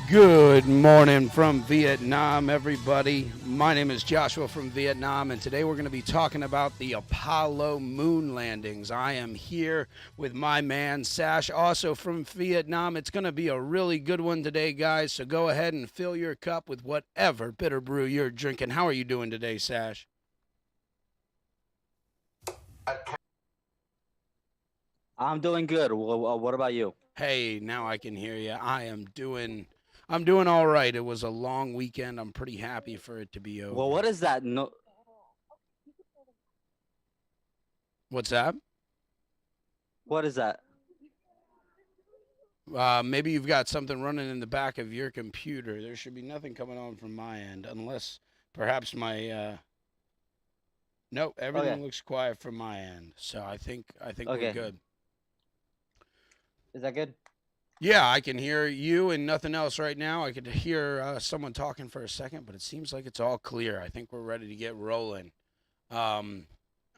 Good morning from Vietnam, everybody. My name is Joshua from Vietnam, and today we're going to be talking about the Apollo moon landings. I am here with my man, Sash, also from Vietnam. It's going to be a really good one today, guys, so go ahead and fill your cup with whatever bitter brew you're drinking. How are you doing today, Sash? I'm doing good. What about you? Hey, now I can hear you. I'm doing all right. It was a long weekend. I'm pretty happy for it to be Well, over. what is that? No, What's that? what is that? Maybe you've got something running in the back of your computer. There should be nothing coming on from my end, unless perhaps my. Nope, Okay, everything looks quiet from my end. So I think we're okay. good. Is that good? Yeah, I can hear you and nothing else right now. I could hear someone talking for a second, but it seems like it's all clear. I think we're ready to get rolling. Um,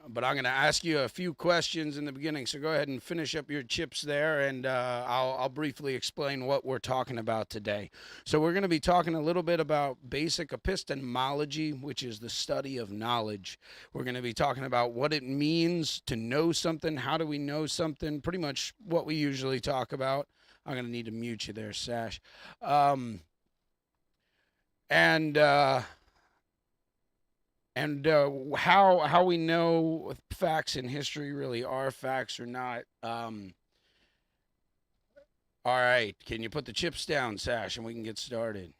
but I'm going to ask you a few questions in the beginning. So go ahead and finish up your chips there, and I'll briefly explain what we're talking about today. So we're going to be talking a little bit about basic epistemology, which is the study of knowledge. We're going to be talking about what it means to know something. How do we know something? Pretty much what we usually talk about. I'm going to need to mute you there, Sash. Um, and how we know if facts in history really are facts or not. All right, can you put the chips down, Sash, and we can get started?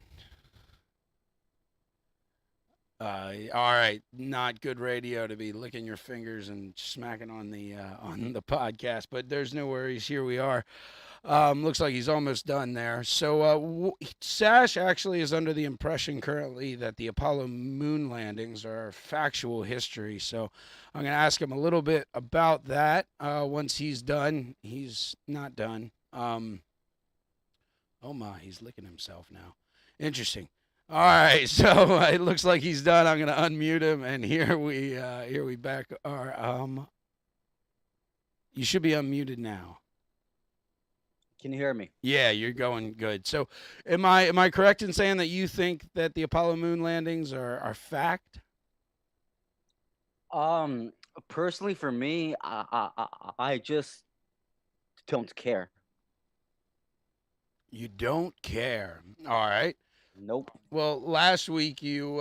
All right, not good radio to be licking your fingers and smacking on the podcast, but there's no worries. Here we are. Looks like he's almost done there. So Sash actually is under the impression currently that the Apollo moon landings are factual history. So I'm going to ask him a little bit about that once he's done. He's not done. Oh my, he's licking himself now. Interesting. All right, so it looks like he's done. I'm going to unmute him, and here we back are. You should be unmuted now. Can you hear me? Yeah, you're going good. So, am I correct in saying that you think that the Apollo moon landings are fact? Um, Personally, for me, I just don't care. You don't care. All right. Nope. Well, last week you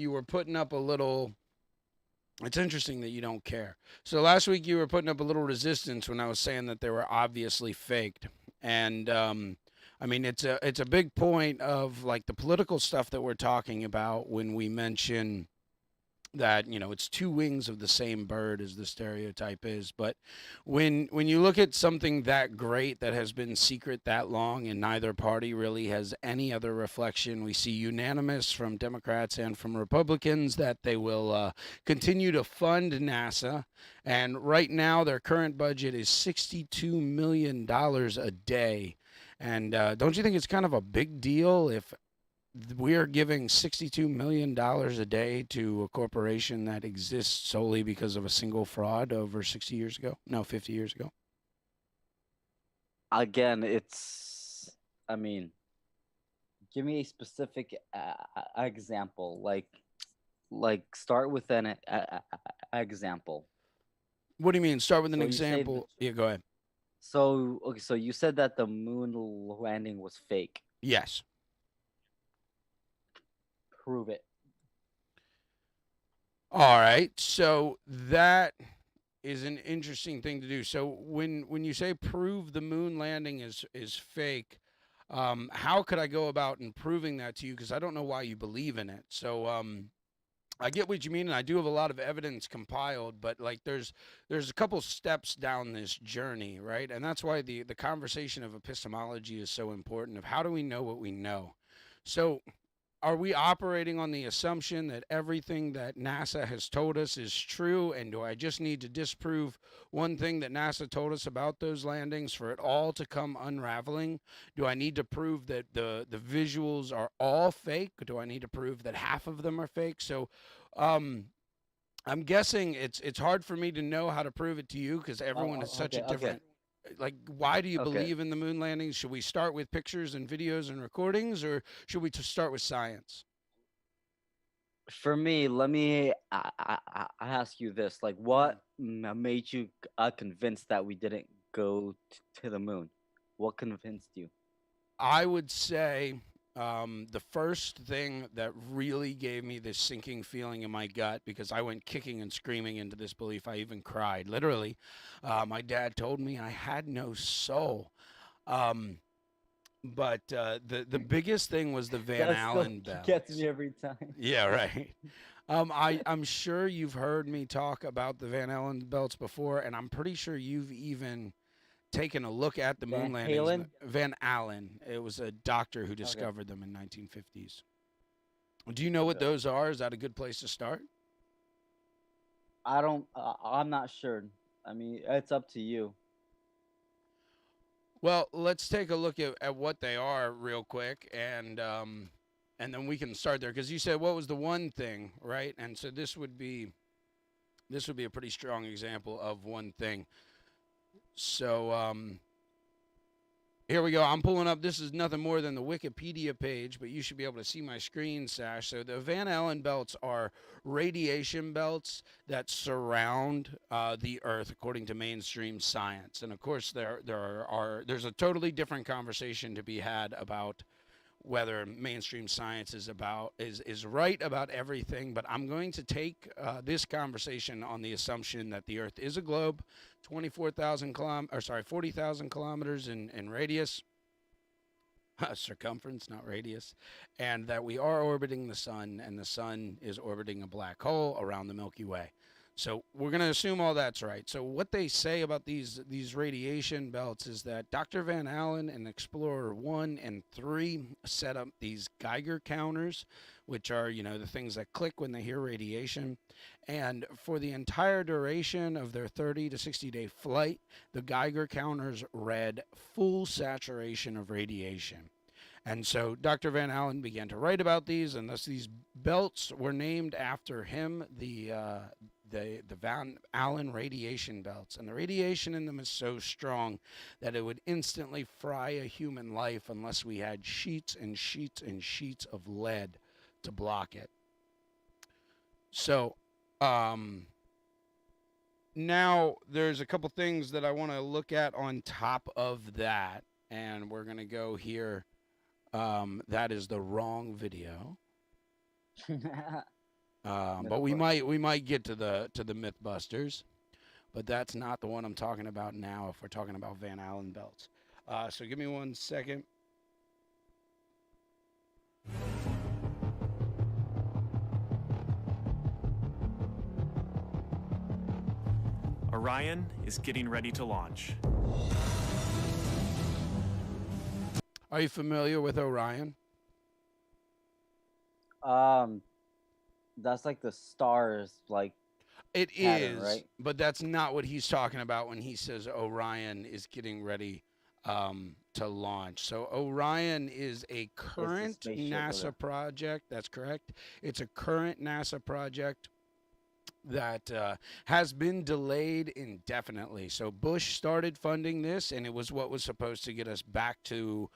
were putting up a little. It's interesting that you don't care. So last week you were putting up a little resistance when I was saying that they were obviously faked, and I mean it's a big point of like the political stuff that we're talking about when we mention that it's two wings of the same bird as the stereotype is. But when you look at something that great that has been secret that long and neither party really has any other reflection, we see unanimous from Democrats and from Republicans that they will continue to fund NASA. And right now their current budget is $62 million a day. And don't you think it's kind of a big deal if we are giving $62 million a day to a corporation that exists solely because of a single fraud over 60 years ago? No, 50 years ago. Again, I mean, give me a specific example. Start with an example. What do you mean? Start with an So you say, example. Yeah, go ahead. okay. So you said that the moon landing was fake. Yes. Prove it. All right. So that is an interesting thing to do. So when you say prove the moon landing is fake, how could I go about and proving that to you? Because I don't know why you believe in it. So I get what you mean, and I do have a lot of evidence compiled, but like there's a couple steps down this journey, right? And that's why the conversation of epistemology is so important. Of how do we know what we know? So are we operating on the assumption that everything that NASA has told us is true? And do I just need to disprove one thing that NASA told us about those landings for it all to come unraveling? Do I need to prove that the visuals are all fake? Do I need to prove that half of them are fake? So, um, I'm guessing it's hard for me to know how to prove it to you because everyone is such a Okay, okay. different. Like, why do you Okay. believe in the moon landings? Should we start with pictures and videos and recordings, or should we just start with science? For me, let me I ask you this: like, Mhm. what made you convinced that we didn't go to the moon? What convinced you? I would say the first thing that really gave me this sinking feeling in my gut, because I went kicking and screaming into this belief, I even cried. Literally, my dad told me I had no soul. Um, but the biggest thing was the Van That still Allen gets me belts. every time. Yeah, right. I'm sure you've heard me talk about the Van Allen belts before, and I'm pretty sure you've even taken a look at the moon Van landings. Halen. Van Allen, it was a doctor who Okay. discovered them in 1950s. Do you know what Okay. those are? Is that a good place to start? I don't. I'm not sure. I mean, it's up to you. Well, let's take a look at what they are real quick, and then we can start there because you said what was the one thing, right? And so this would be a pretty strong example of one thing. So here we go. I'm pulling up. This is nothing more than the Wikipedia page, but you should be able to see my screen, Sash. So the Van Allen belts are radiation belts that surround the Earth, according to mainstream science. And of course, there's a totally different conversation to be had about whether mainstream science is right about everything, but I'm going to take this conversation on the assumption that the Earth is a globe, 40,000 kilometers in radius, circumference, not radius, and that we are orbiting the sun, and the sun is orbiting a black hole around the Milky Way. So we're going to assume all that's right. So what they say about these radiation belts is that Dr. Van Allen and Explorer 1 and 3 set up these Geiger counters, which are, the things that click when they hear radiation. And for the entire duration of their 30 to 60-day flight, the Geiger counters read full saturation of radiation. And so Dr. Van Allen began to write about these, and thus these belts were named after him, the Van Allen radiation belts. And the radiation in them is so strong that it would instantly fry a human life unless we had sheets and sheets and sheets of lead to block it. So, now there's a couple things that I want to look at on top of that, and we're gonna go here. That is the wrong video. But we Mythbusters. might get to the MythBusters, but that's not the one I'm talking about now. If we're talking about Van Allen belts, so give me 1 second. Orion is getting ready to launch. Are you familiar with Orion? Um, that's like the stars, like It pattern, is, right? but that's not what he's talking about when he says Orion is getting ready to launch. So Orion is a It's the current spaceship. Okay. NASA project. That's correct. It's a current NASA project that has been delayed indefinitely. So Bush started funding this, and it was what was supposed to get us back to,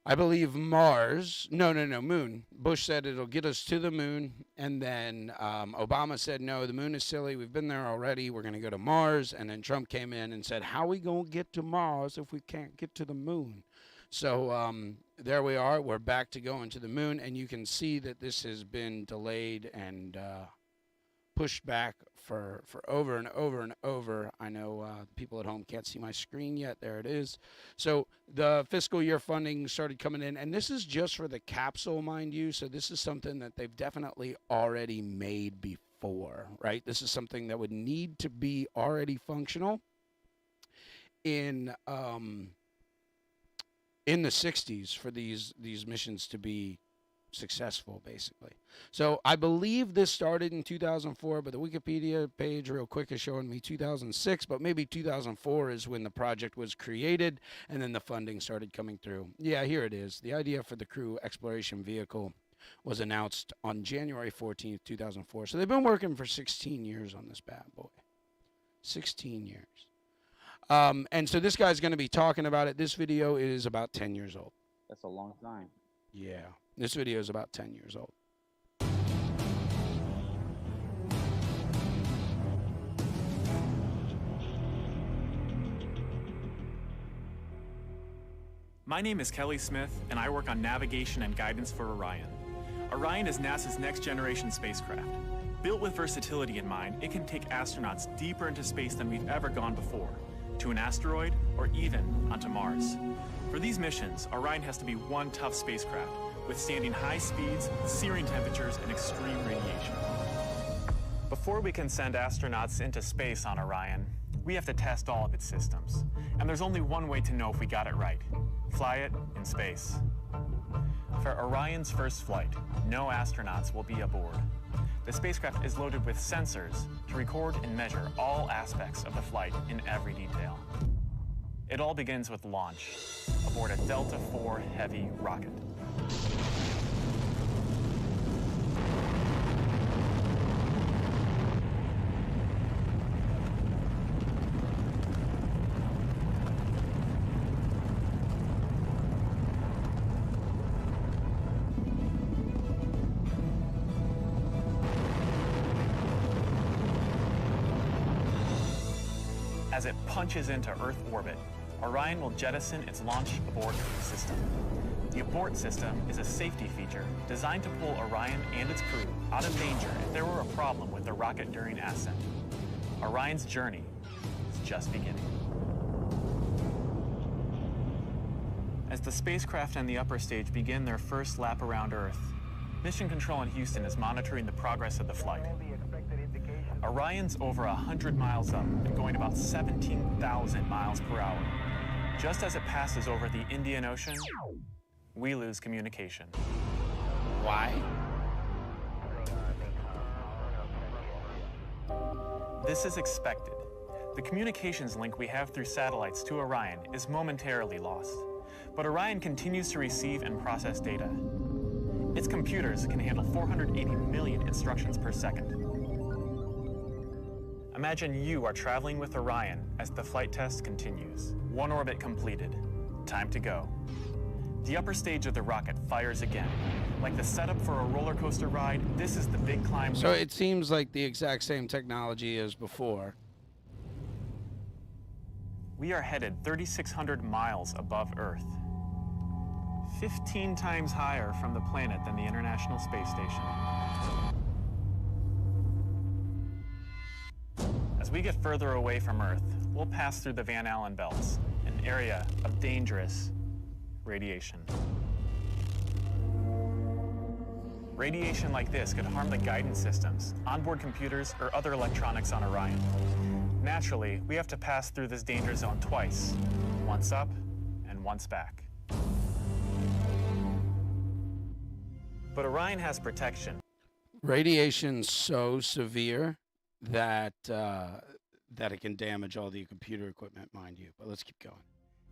I believe, Mars. No, moon. Bush said it'll get us to the moon, and then Obama said, no, the moon is silly. We've been there already. We're going to go to Mars. And then Trump came in and said, how are we going to get to Mars if we can't get to the moon? So there we are. We're back to going to the moon, and you can see that this has been delayed and pushed back for over and over and over. I know people at home can't see my screen yet. There it is. So the fiscal year funding started coming in, and this is just for the capsule, mind you. So this is something that they've definitely already made before, right? This is something that would need to be already functional in the 60s for these missions to be successful, basically. So I believe this started in 2004, but the Wikipedia page real quick is showing me 2006, but maybe 2004 is when the project was created and then the funding started coming through. Yeah, here it is. The idea for the crew exploration vehicle was announced on January 14th, 2004. So they've been working for 16 years on this bad boy. 16 years. And so this guy's going to be talking about it. This video is about 10 years old. That's a long time. Yeah, this video is about 10 years old. My name is Kelly Smith, and I work on navigation and guidance for Orion. Orion is NASA's next-generation spacecraft. Built with versatility in mind, it can take astronauts deeper into space than we've ever gone before, to an asteroid or even onto Mars. For these missions, Orion has to be one tough spacecraft, withstanding high speeds, searing temperatures, and extreme radiation. Before we can send astronauts into space on Orion, we have to test all of its systems. And there's only one way to know if we got it right: fly it in space. For Orion's first flight, no astronauts will be aboard. The spacecraft is loaded with sensors to record and measure all aspects of the flight in every detail. It all begins with launch aboard a Delta IV Heavy rocket. As it punches into Earth orbit, Orion will jettison its launch abort system. The abort system is a safety feature designed to pull Orion and its crew out of danger if there were a problem with the rocket during ascent. Orion's journey is just beginning. As the spacecraft and the upper stage begin their first lap around Earth, Mission Control in Houston is monitoring the progress of the flight. Orion's over 100 miles up and going about 17,000 miles per hour. Just as it passes over the Indian Ocean, we lose communication. Why? This is expected. The communications link we have through satellites to Orion is momentarily lost, but Orion continues to receive and process data. Its computers can handle 480 million instructions per second. Imagine you are traveling with Orion as the flight test continues. One orbit completed. Time to go. The upper stage of the rocket fires again. Like the setup for a roller coaster ride, this is the big climb. So it seems like the exact same technology as before. We are headed 3,600 miles above Earth. 15 times higher from the planet than the International Space Station. As we get further away from Earth, we'll pass through the Van Allen belts, an area of dangerous radiation. Radiation like this could harm the guidance systems, onboard computers, or other electronics on Orion. Naturally, we have to pass through this danger zone twice, once up and once back. But Orion has protection. Radiation's so severe that that it can damage all the computer equipment, mind you. But let's keep going.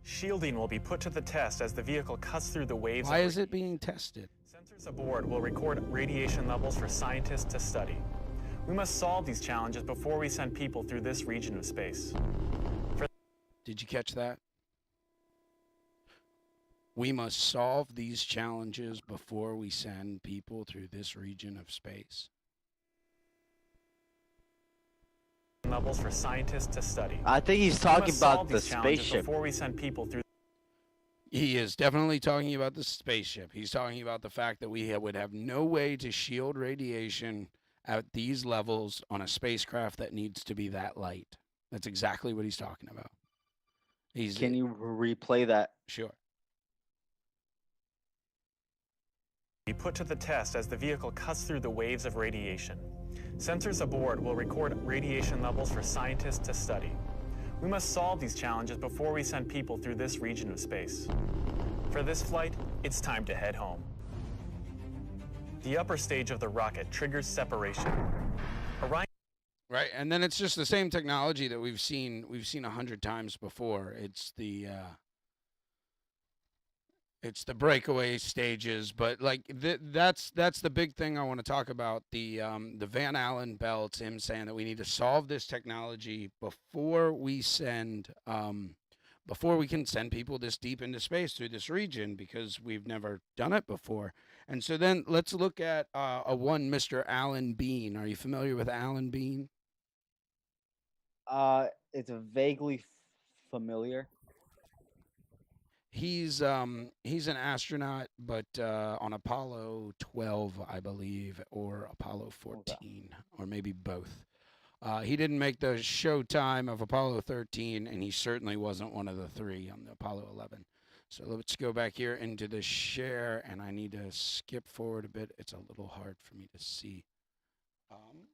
Shielding will be put to the test as the vehicle cuts through the waves. Why is it being tested? Sensors aboard will record radiation levels for scientists to study. We must solve these challenges before we send people through this region of space. Did you catch that? We must solve these challenges before we send people through this region of space. Levels for scientists to study. I think he's talking about the spaceship. Before we send people through. He is definitely talking about the spaceship. He's talking about the fact that we would have no way to shield radiation at these levels on a spacecraft that needs to be that light. That's exactly what he's talking about. Can you replay that? Sure. Be put to the test as the vehicle cuts through the waves of radiation. Sensors aboard will record radiation levels for scientists to study. We must solve these challenges before we send people through this region of space. For this flight, it's time to head home. The upper stage of the rocket triggers separation. Orion. Right, and then it's just the same technology that we've seen 100 times before. It's the It's the breakaway stages, but like that's the big thing I want to talk about, the Van Allen belts. Him saying that we need to solve this technology before we can send people this deep into space through this region because we've never done it before. And so then let's look at a one Mr. Alan Bean. Are you familiar with Alan Bean? It's vaguely familiar. He's an astronaut, but on Apollo 12, I believe, or Apollo Okay. 14, or maybe both. He didn't make the show time of Apollo 13, and he certainly wasn't one of the three on the Apollo 11. So let's go back here into the share, and I need to skip forward a bit. It's a little hard for me to see. Um,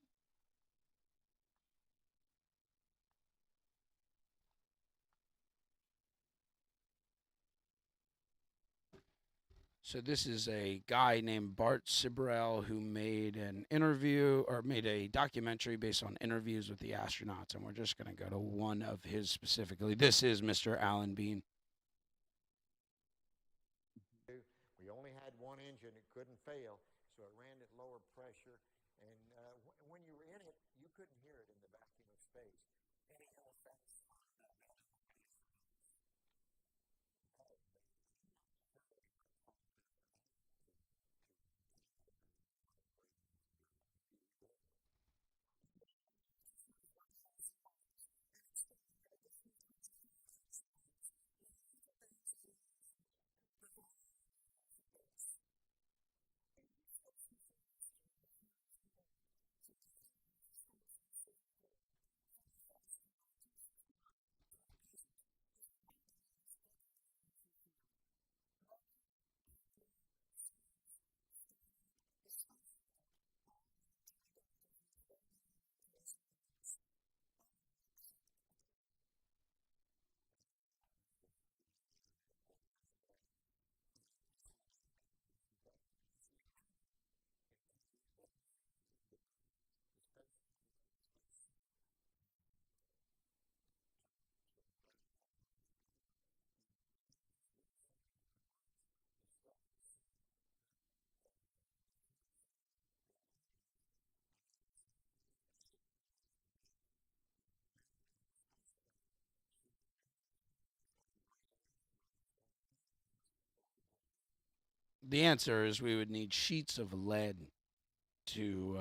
So this is a guy named Bart Sibrel who made an interview or made a documentary based on interviews with the astronauts, and we're just going to go to one of his specifically. This is Mr. Alan Bean. We only had one engine, it couldn't fail, so it ran at lower pressure. And when you were in it, you couldn't hear it in the vacuum of space. Any effects? The answer is we would need sheets of lead to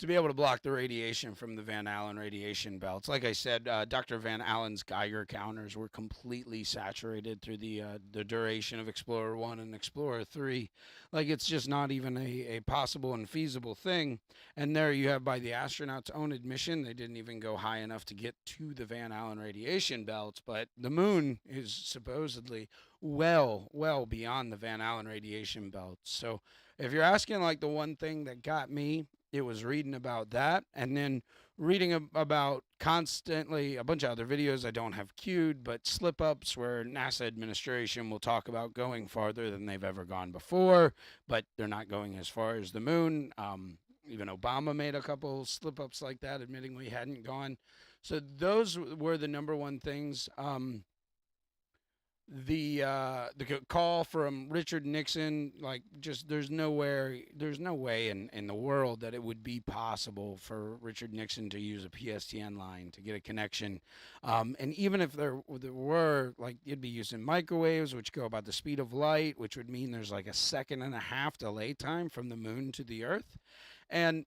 be able to block the radiation from the Van Allen radiation belts. Like I said, Dr. Van Allen's Geiger counters were completely saturated through the duration of Explorer 1 and Explorer 3. Like it's just not even a possible and feasible thing. And there you have, by the astronauts' own admission, they didn't even go high enough to get to the Van Allen radiation belts. But the moon is supposedly well beyond the Van Allen radiation belts. So if you're asking like the one thing that got me, it was reading about that and then reading about constantly a bunch of other videos I don't have queued, but slip ups where NASA administration will talk about going farther than they've ever gone before, but they're not going as far as the moon. Even Obama made a couple slip ups like that, admitting we hadn't gone. So those were the number one things. The call from Richard Nixon, like, just there's no way in the world that it would be possible for Richard Nixon to use a PSTN line to get a connection. And even if there were, like, you'd be using microwaves, which go about the speed of light, which would mean there's like a second and a half delay time from the moon to the Earth. And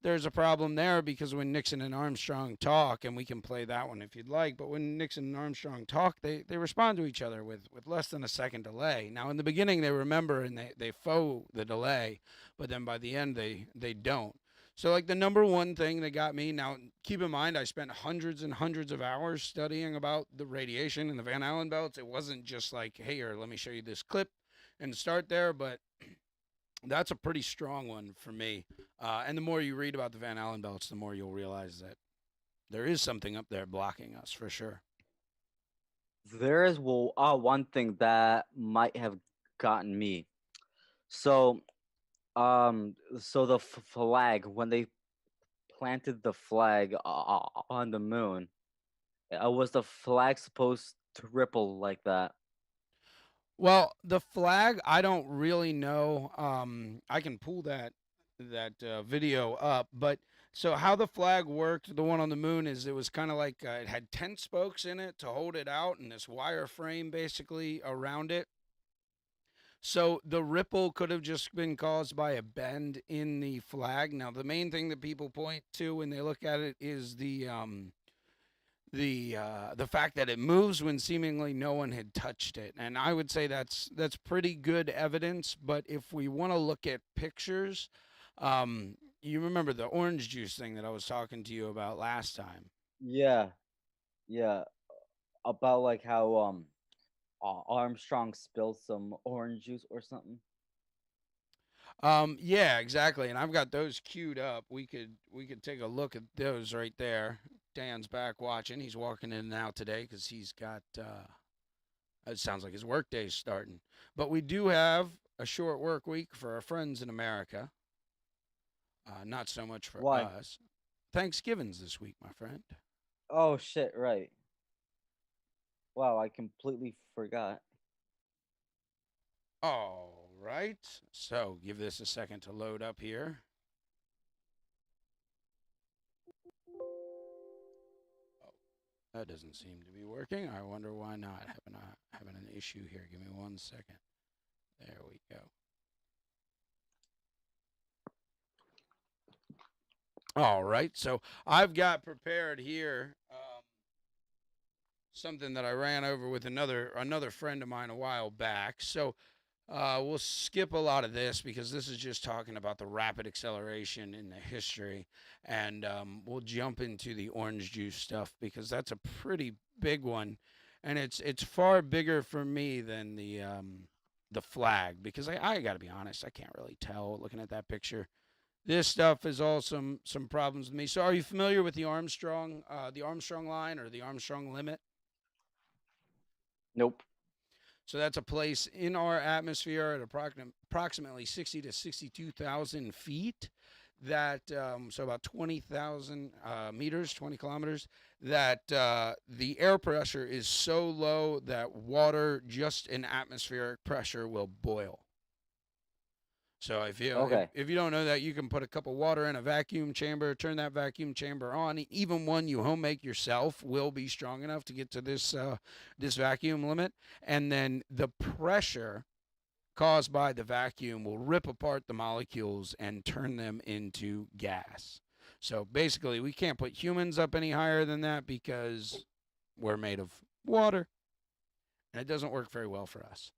there's a problem there because when Nixon and Armstrong talk, and we can play that one if you'd like, but when Nixon and Armstrong talk, they respond to each other with less than a second delay. Now, in the beginning, they remember and they faux the delay, but then by the end, they don't. So, like, the number one thing that got me, now keep in mind, I spent hundreds and hundreds of hours studying about the radiation and the Van Allen belts. It wasn't just like, hey, here, let me show you this clip and start there, but that's a pretty strong one for me. And the more you read about the Van Allen belts, the more you'll realize that there is something up there blocking us for sure. There is one thing that might have gotten me. So so the flag, when they planted the flag on the moon, was the flag supposed to ripple like that? Well, the flag, I don't really know. I can pull that video up, but so how the flag worked, the one on the moon, is it was kind of like it had 10 spokes in it to hold it out, and this wire frame basically around it. So the ripple could have just been caused by a bend in the flag. Now, the main thing that people point to when they look at it is the fact that it moves when seemingly no one had touched it, and I would say that's pretty good evidence. But if we want to look at pictures, you remember the orange juice thing that I was talking to you about last time? Yeah, yeah. About like how Armstrong spilled some orange juice or something. Yeah, exactly. And I've got those queued up. We could take a look at those right there. Dan's back watching. He's walking in and out today because he's got. It sounds like his work day's starting. But we do have a short work week for our friends in America. Not so much for Why? us. Thanksgiving's this week, my friend. Oh shit! Right. Wow, I completely forgot. All right. So give this a second to load up here. Oh, that doesn't seem to be working. I wonder why not. Having an issue here. Give me 1 second. There we go. All right. So I've got prepared here something that I ran over with another friend of mine a while back. So we'll skip a lot of this because this is just talking about the rapid acceleration in the history, and we'll jump into the orange juice stuff because that's a pretty big one, and it's far bigger for me than the flag because I got to be honest, I can't really tell looking at that picture. This stuff is all some problems with me. So, are you familiar with the Armstrong line or the Armstrong limit? Nope. So that's a place in our atmosphere at approximately 60 to 62,000 feet. That so about 20,000 meters, 20 kilometers. That the air pressure is so low that water just in atmospheric pressure will boil. So Okay. if you don't know that, you can put a cup of water in a vacuum chamber, turn that vacuum chamber on. Even one you home make yourself will be strong enough to get to this vacuum limit, and then the pressure caused by the vacuum will rip apart the molecules and turn them into gas. So basically, we can't put humans up any higher than that because we're made of water, and it doesn't work very well for us.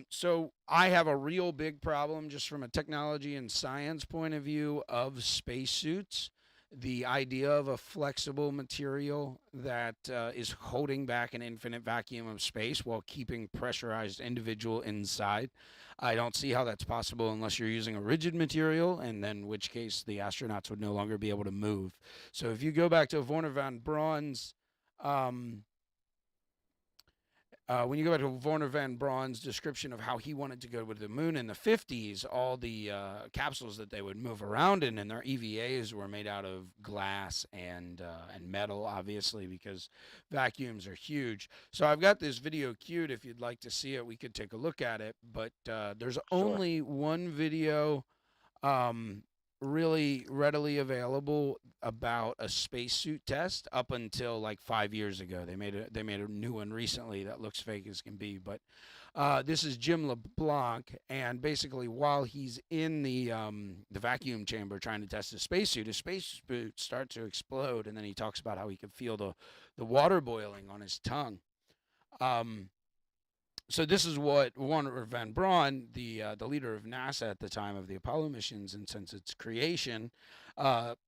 So I have a real big problem just from a technology and science point of view of spacesuits. The idea of a flexible material that is holding back an infinite vacuum of space while keeping pressurized individual inside. I don't see how that's possible unless you're using a rigid material, and then in which case the astronauts would no longer be able to move. So if you go back to Werner von Braun's um, when you go back to Werner von Braun's description of how he wanted to go to the moon in the 50s, all the capsules that they would move around in and their EVAs were made out of glass and metal, obviously, because vacuums are huge. So I've got this video queued. If you'd like to see it, we could take a look at it. But there's Sure. only one video um, really readily available about a spacesuit test up until like 5 years ago. They made a new one recently that looks fake as can be. But this is Jim LeBlanc, and basically while he's in the vacuum chamber trying to test his spacesuit starts to explode, and then he talks about how he could feel the water boiling on his tongue. Um, so this is what Warner Van Braun, the leader of NASA at the time of the Apollo missions, and since its creation,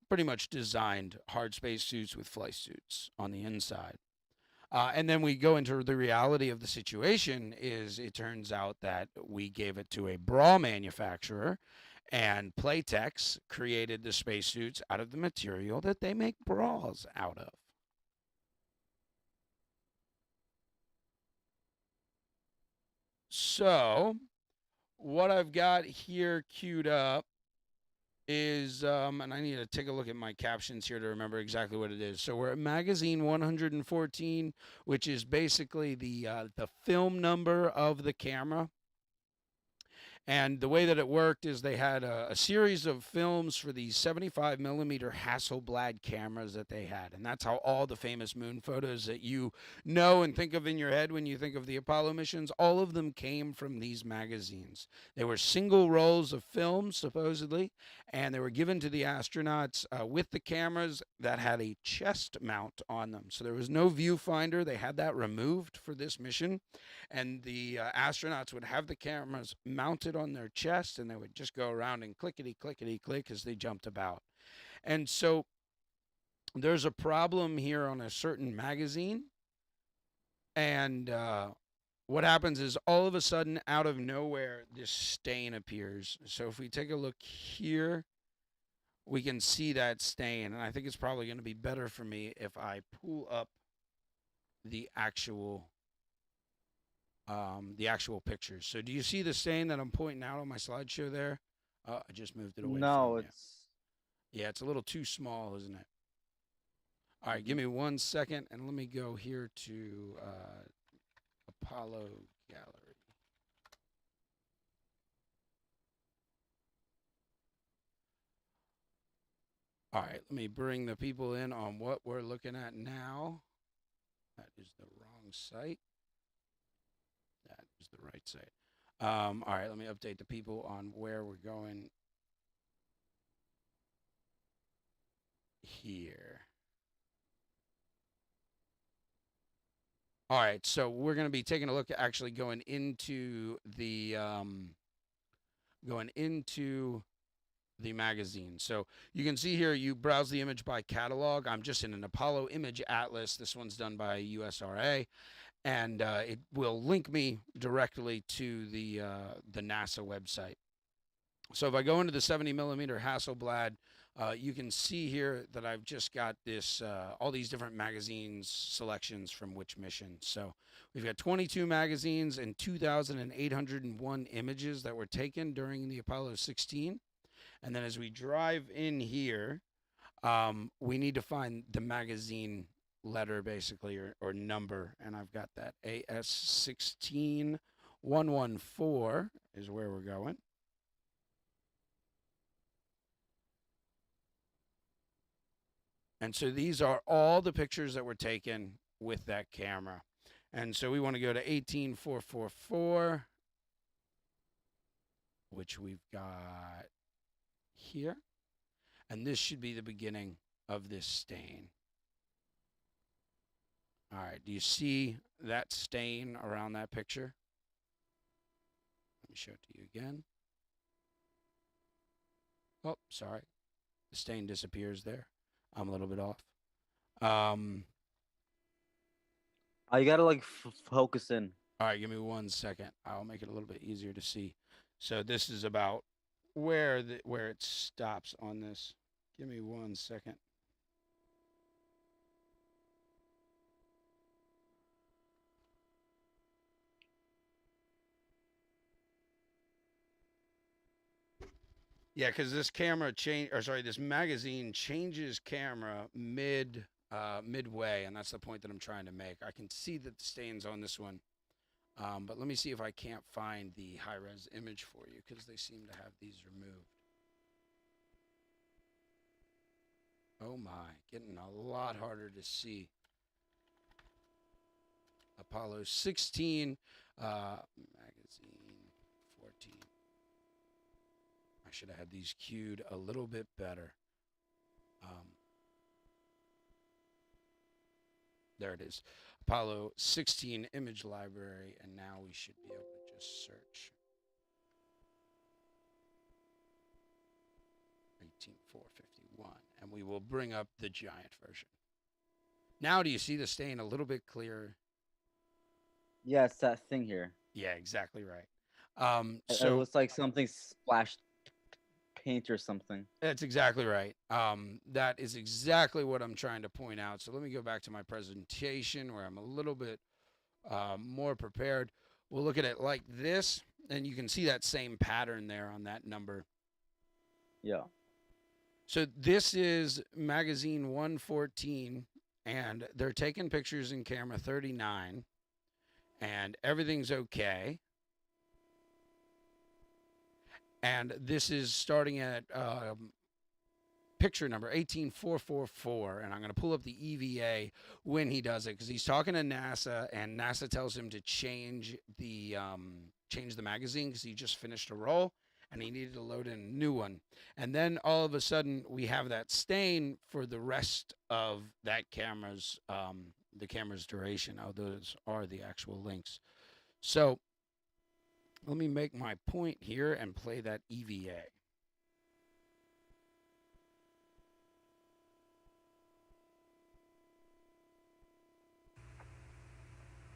pretty much designed hard space suits with flight suits on the inside. And then we go into the reality of the situation. Is it turns out that we gave it to a bra manufacturer, and Playtex created the spacesuits out of the material that they make bras out of. So what I've got here queued up is, and I need to take a look at my captions here to remember exactly what it is. So we're at magazine 114, which is basically the film number of the camera. And the way that it worked is they had a series of films for these 75 millimeter Hasselblad cameras that they had. And that's how all the famous moon photos that you know and think of in your head when you think of the Apollo missions, all of them came from these magazines. They were single rolls of film, supposedly, and they were given to the astronauts with the cameras that had a chest mount on them. So there was no viewfinder. They had that removed for this mission. And the astronauts would have the cameras mounted on their chest, and they would just go around and clickety clickety click as they jumped about. And so there's a problem here on a certain magazine, and what happens is all of a sudden, out of nowhere, this stain appears. So if we take a look here, we can see that stain, and I think it's probably going to be better for me if I pull up the actual pictures. So do you see the stain that I'm pointing out on my slideshow there? I just moved it away No, from you. it's Yeah, it's a little too small, isn't it? All right, give me 1 second, and let me go here to Apollo Gallery. All right, let me bring the people in on what we're looking at now. That is the wrong site. That is the right site. All right, let me update the people on where we're going here. All right, so we're going to be taking a look at actually going into the magazine. So you can see here, you browse the image by catalog. I'm just in an Apollo Image Atlas. This one's done by USRA, and it will link me directly to the NASA website. So if I go into the 70 millimeter Hasselblad, you can see here that I've just got this all these different magazines selections from which mission. So we've got 22 magazines and 2,801 images that were taken during the Apollo 16. And then as we drive in here, we need to find the magazine letter basically or number. And I've got that AS16114 is where we're going. And so these are all the pictures that were taken with that camera. And so we want to go to 18444, which we've got here. And this should be the beginning of this stain. All right, do you see that stain around that picture? Let me show it to you again. Oh, sorry. The stain disappears there. I'm a little bit off. you gotta like focus in. All right, give me 1 second. I'll make it a little bit easier to see. So this is about where it stops on this. Give me 1 second. Yeah, because this this magazine changes camera midway, and that's the point that I'm trying to make. I can see that the stains on this one, but let me see if I can't find the high-res image for you, because they seem to have these removed. Oh my, getting a lot harder to see. Apollo 16, magazine 14. I should have had these cued a little bit better. There it is. Apollo 16 image library, and now we should be able to just search. 18451, and we will bring up the giant version. Now do you see the stain a little bit clearer? Yeah, it's that thing here. Yeah, exactly right. It So looks like something splashed paint or something. that's exactly right. That is exactly what I'm trying to point out. So let me go back to my presentation where I'm a little bit more prepared. We'll look at it like this, and you can see that same pattern there on that number. Yeah. So this is magazine 114, and they're taking pictures in camera 39, and everything's okay. And this is starting at picture number 18444, and I'm going to pull up the EVA when he does it, because he's talking to NASA, and NASA tells him to change the magazine because he just finished a roll and he needed to load in a new one. And then all of a sudden we have that stain for the rest of that camera's the camera's duration. Oh, those are the actual links. So let me make my point here and play that EVA.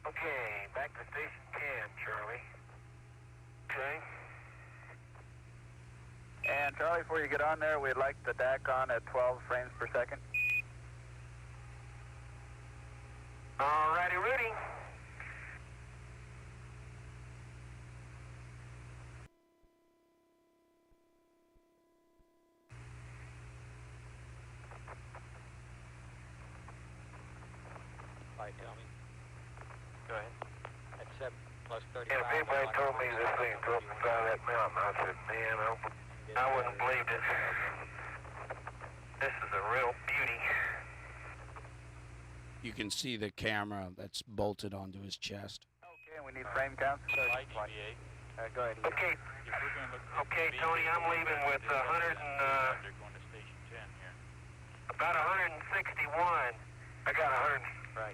Okay, back to station 10, Charlie. Okay. And Charlie, before you get on there, we'd like the DAC on at 12 frames per second. Alrighty, Rudy. Hi, tell me. Go ahead. At 7 plus 35. Yeah, if anybody told me this thing drove the side of that mountain, I said, man, I wouldn't believe it. This is a real beauty. You can see the camera that's bolted onto his chest. Okay, we need frame counts. Light EVA. Go ahead. Okay, If we're going to look okay, Tony, I'm leaving with 100 and, they're going to station 10 here. about 161. I got 100, Right.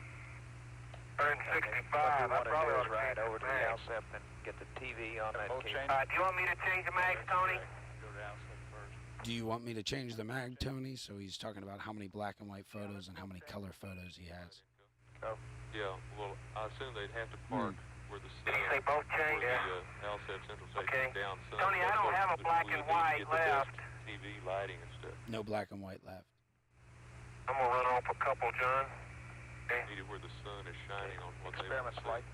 165. I probably ought to ride change over to the the mag. LSEP and get the TV on that case. Do you want me to change the mags, Tony? Go to Alsip first. Do you want me to change the mag, Tony? So he's talking about how many black and white photos and how many color photos he has. Yeah, well, I assume they'd have to park where the Did sun, you say both where change? the LSAP Central Station Okay. is down sun. Tony, I That's don't what have a we black would and need to white get the best left. TV lighting and stuff. No black and white left. I'm gonna run off a couple, John. Okay. Needed where the sun is shining on what they Experiment want to flight.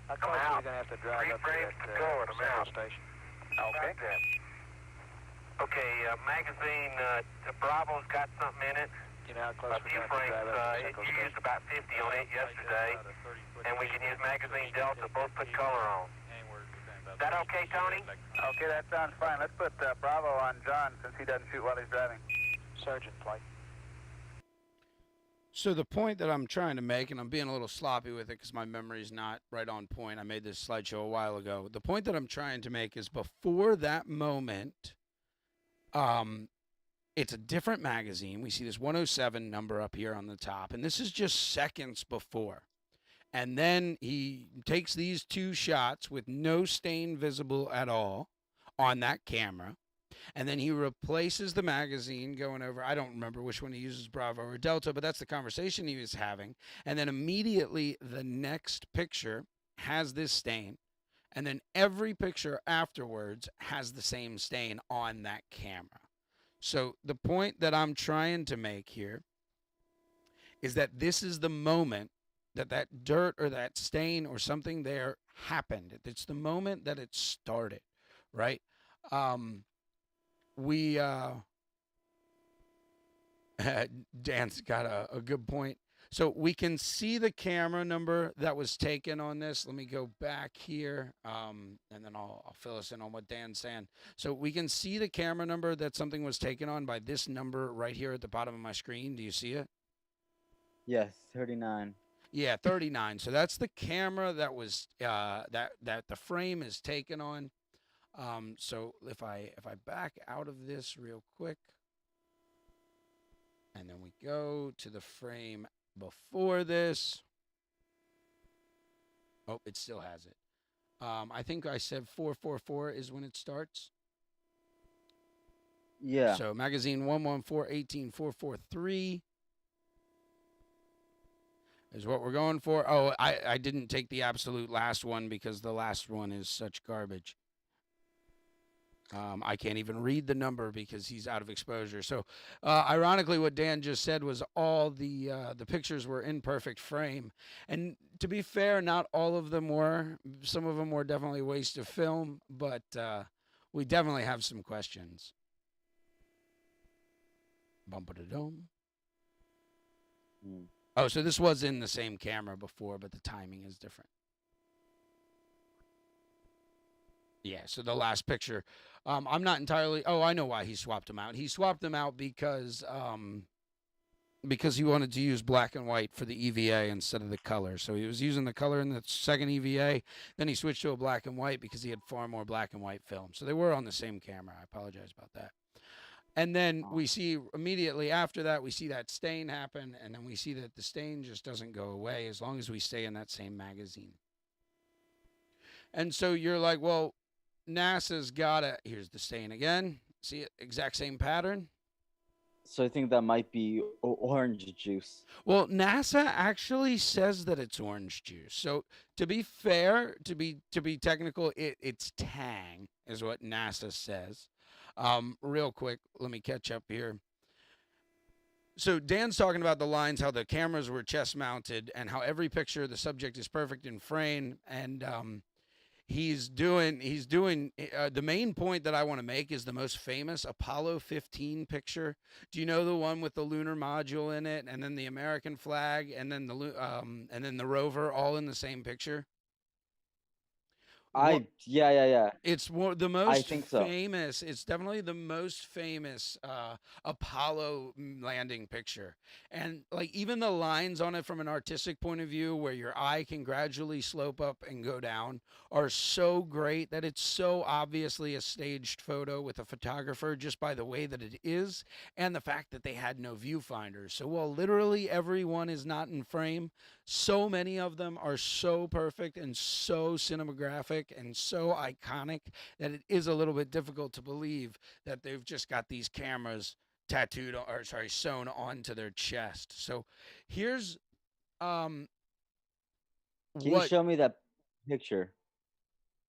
How close are out. you going to have to drive 3 up to frames that to go and I'm central out. station? Okay. Okay, magazine Bravo's got something in it. You know how close A we're few going to have to frames. drive up to central You station? used about 50 on it yesterday, About a 30-foot and we can use magazine Delta. Both put color on. anywhere within about Is that okay, Tony? Okay, that sounds fine. Let's put Bravo on John since he doesn't shoot while he's driving. Sergeant flight. So the point that I'm trying to make, and I'm being a little sloppy with it because my memory's not right on point. I made this slideshow a while ago. The point that I'm trying to make is before that moment, it's a different magazine. We see this 107 number up here on the top, and this is just seconds before. And then he takes these 2 shots with no stain visible at all on that camera. And then he replaces the magazine going over. I don't remember which one he uses, Bravo or Delta, but that's the conversation he was having. And then immediately the next picture has this stain. And then every picture afterwards has the same stain on that camera. So the point that I'm trying to make here is that this is the moment that that dirt or that stain or something there happened. It's the moment that it started, right? Dan's got a good point. So we can see the camera number that was taken on this. Let me go back here, and then I'll fill us in on what Dan's saying. So we can see the camera number that something was taken on by this number right here at the bottom of my screen. Do you see it? Yes, 39. Yeah, 39. So that's the camera that was that the frame is taken on. So if I back out of this real quick, and then we go to the frame before this. Oh, it still has it. I think I said 444 is when it starts. Yeah. So magazine 114-18-443 is what we're going for. Oh, I didn't take the absolute last one because the last one is such garbage. I can't even read the number because he's out of exposure. So, ironically, what Dan just said was all the pictures were in perfect frame. And to be fair, not all of them were. Some of them were definitely waste of film, but we definitely have some questions. Bump-a-da-dum. Hmm. Oh, so this was in the same camera before, but the timing is different. Yeah, so the last picture, I'm not entirely. Oh, I know why he swapped them out. He swapped them out because he wanted to use black and white for the EVA instead of the color. So he was using the color in the second EVA. Then he switched to a black and white because he had far more black and white film. So they were on the same camera. I apologize about that. And then we see immediately after that, we see that stain happen, and then we see that the stain just doesn't go away as long as we stay in that same magazine. And so you're like, well, NASA's got it. Here's the stain again. See it? Exact same pattern. So I think that might be orange juice. Well, NASA actually says that it's orange juice. So to be fair, to be technical, it's Tang is what NASA says. Real quick, let me catch up here. So Dan's talking about the lines, how the cameras were chest mounted, and how every picture of the subject is perfect in frame, and he's doing the main point that I want to make is the most famous Apollo 15 picture. Do you know the one with the lunar module in it, and then the American flag, and then the rover all in the same picture? Yeah. It's the I most think so. famous. It's definitely the most famous Apollo landing picture. And like even the lines on it from an artistic point of view, where your eye can gradually slope up and go down, are so great that it's so obviously a staged photo with a photographer just by the way that it is and the fact that they had no viewfinders. So while literally everyone is not in frame, so many of them are so perfect and so cinematographic and so iconic that it is a little bit difficult to believe that they've just got these cameras sewn onto their chest. So here's Can you what show me that picture?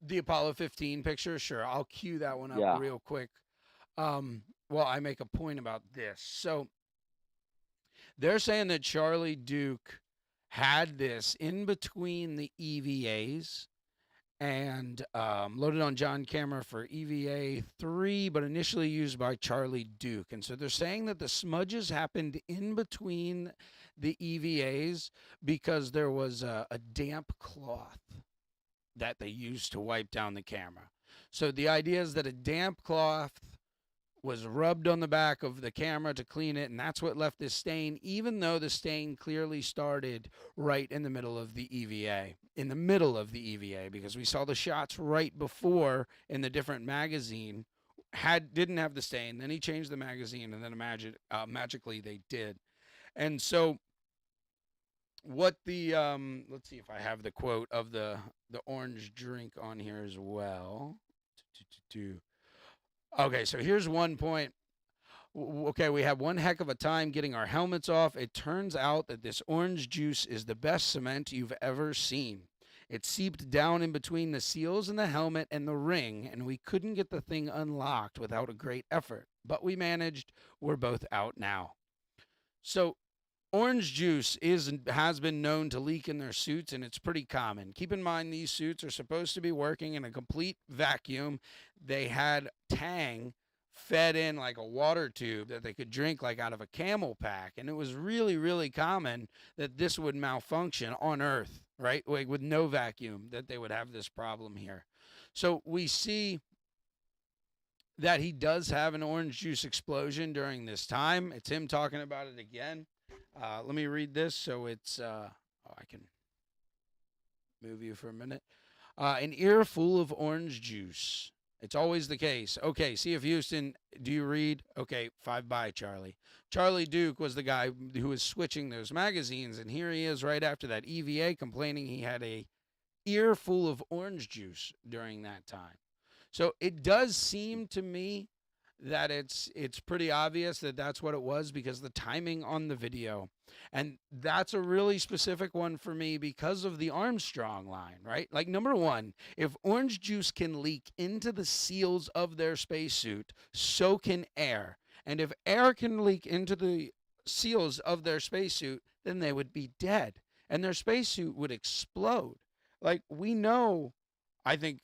the Apollo 15 picture. Sure, I'll cue that one up Yeah. real quick. Well, I make a point about this. So they're saying that Charlie Duke had this in between the EVAs and loaded on John camera for EVA 3, but initially used by Charlie Duke. And so they're saying that the smudges happened in between the EVAs because there was a damp cloth that they used to wipe down the camera. So the idea is that a damp cloth was rubbed on the back of the camera to clean it, and that's what left this stain, even though the stain clearly started right in the middle of the EVA. In the middle of the EVA, because we saw the shots right before in the different magazine didn't have the stain. Then he changed the magazine, and then magically they did. And so what the let's see if I have the quote of the orange drink on here as well. Okay, so here's one point. Okay, we have one heck of a time getting our helmets off. It turns out that this orange juice is the best cement you've ever seen. It seeped down in between the seals and the helmet and the ring, and we couldn't get the thing unlocked without a great effort. But we managed. We're both out now. So orange juice has been known to leak in their suits, and it's pretty common. Keep in mind these suits are supposed to be working in a complete vacuum. They had Tang fed in like a water tube that they could drink like out of a camel pack, and it was really, really common that this would malfunction on Earth, right? Like with no vacuum, that they would have this problem here. So we see that he does have an orange juice explosion during this time. It's him talking about it again. Let me read this so it's, I can move you for a minute. An ear full of orange juice. It's always the case. Okay, see if Houston, do you read? Okay, 5 by Charlie. Charlie Duke was the guy who was switching those magazines, and here he is right after that EVA complaining he had a ear full of orange juice during that time. So it does seem to me that it's pretty obvious that that's what it was because the timing on the video, and that's a really specific one for me because of the Armstrong line, right? Like, number one, if orange juice can leak into the seals of their spacesuit, so can air. And if air can leak into the seals of their spacesuit, then they would be dead and their spacesuit would explode. Like, we know, I think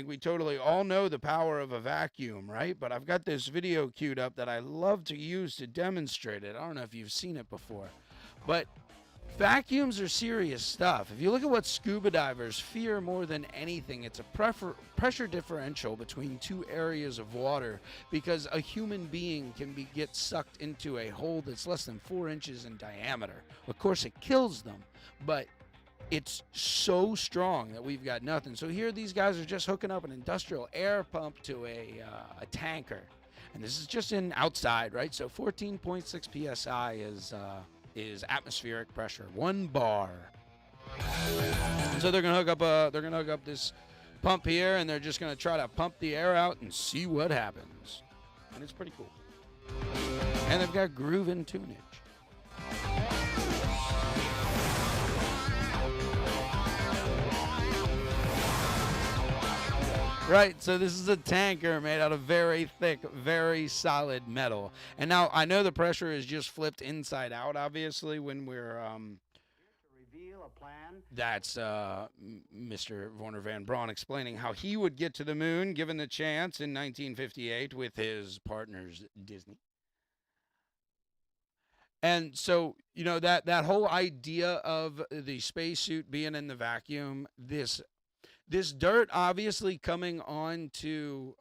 we totally all know the power of a vacuum, right? But I've got this video queued up that I love to use to demonstrate it. I don't know if you've seen it before, but vacuums are serious stuff. If you look at what scuba divers fear more than anything, it's a pressure differential between two areas of water because a human being can get sucked into a hole that's less than 4 inches in diameter. Of course, it kills them, but it's so strong that we've got nothing. So here these guys are just hooking up an industrial air pump to a tanker. And this is just in outside, right? So 14.6 psi is atmospheric pressure, 1 bar. So they're gonna hook up this pump here, and they're just gonna try to pump the air out and see what happens. And it's pretty cool. And they've got groove and tunage. Right, so this is a tanker made out of very thick, very solid metal. And now I know the pressure is just flipped inside out, obviously, when we're reveal a plan. That's Mr. Werner Van Braun explaining how he would get to the moon given the chance in 1958 with his partners Disney. And so, you know, that whole idea of the spacesuit being in the vacuum, this dirt obviously coming on to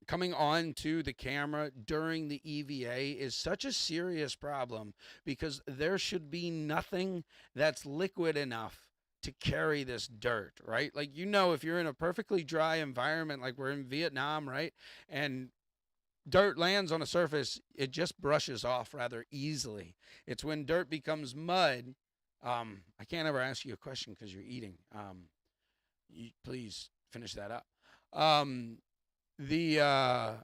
the camera during the EVA is such a serious problem because there should be nothing that's liquid enough to carry this dirt, right? Like, you know, if you're in a perfectly dry environment like we're in Vietnam, right, and dirt lands on a surface, it just brushes off rather easily. It's when dirt becomes mud. I can't ever ask you a question because you're eating. Please finish that up. The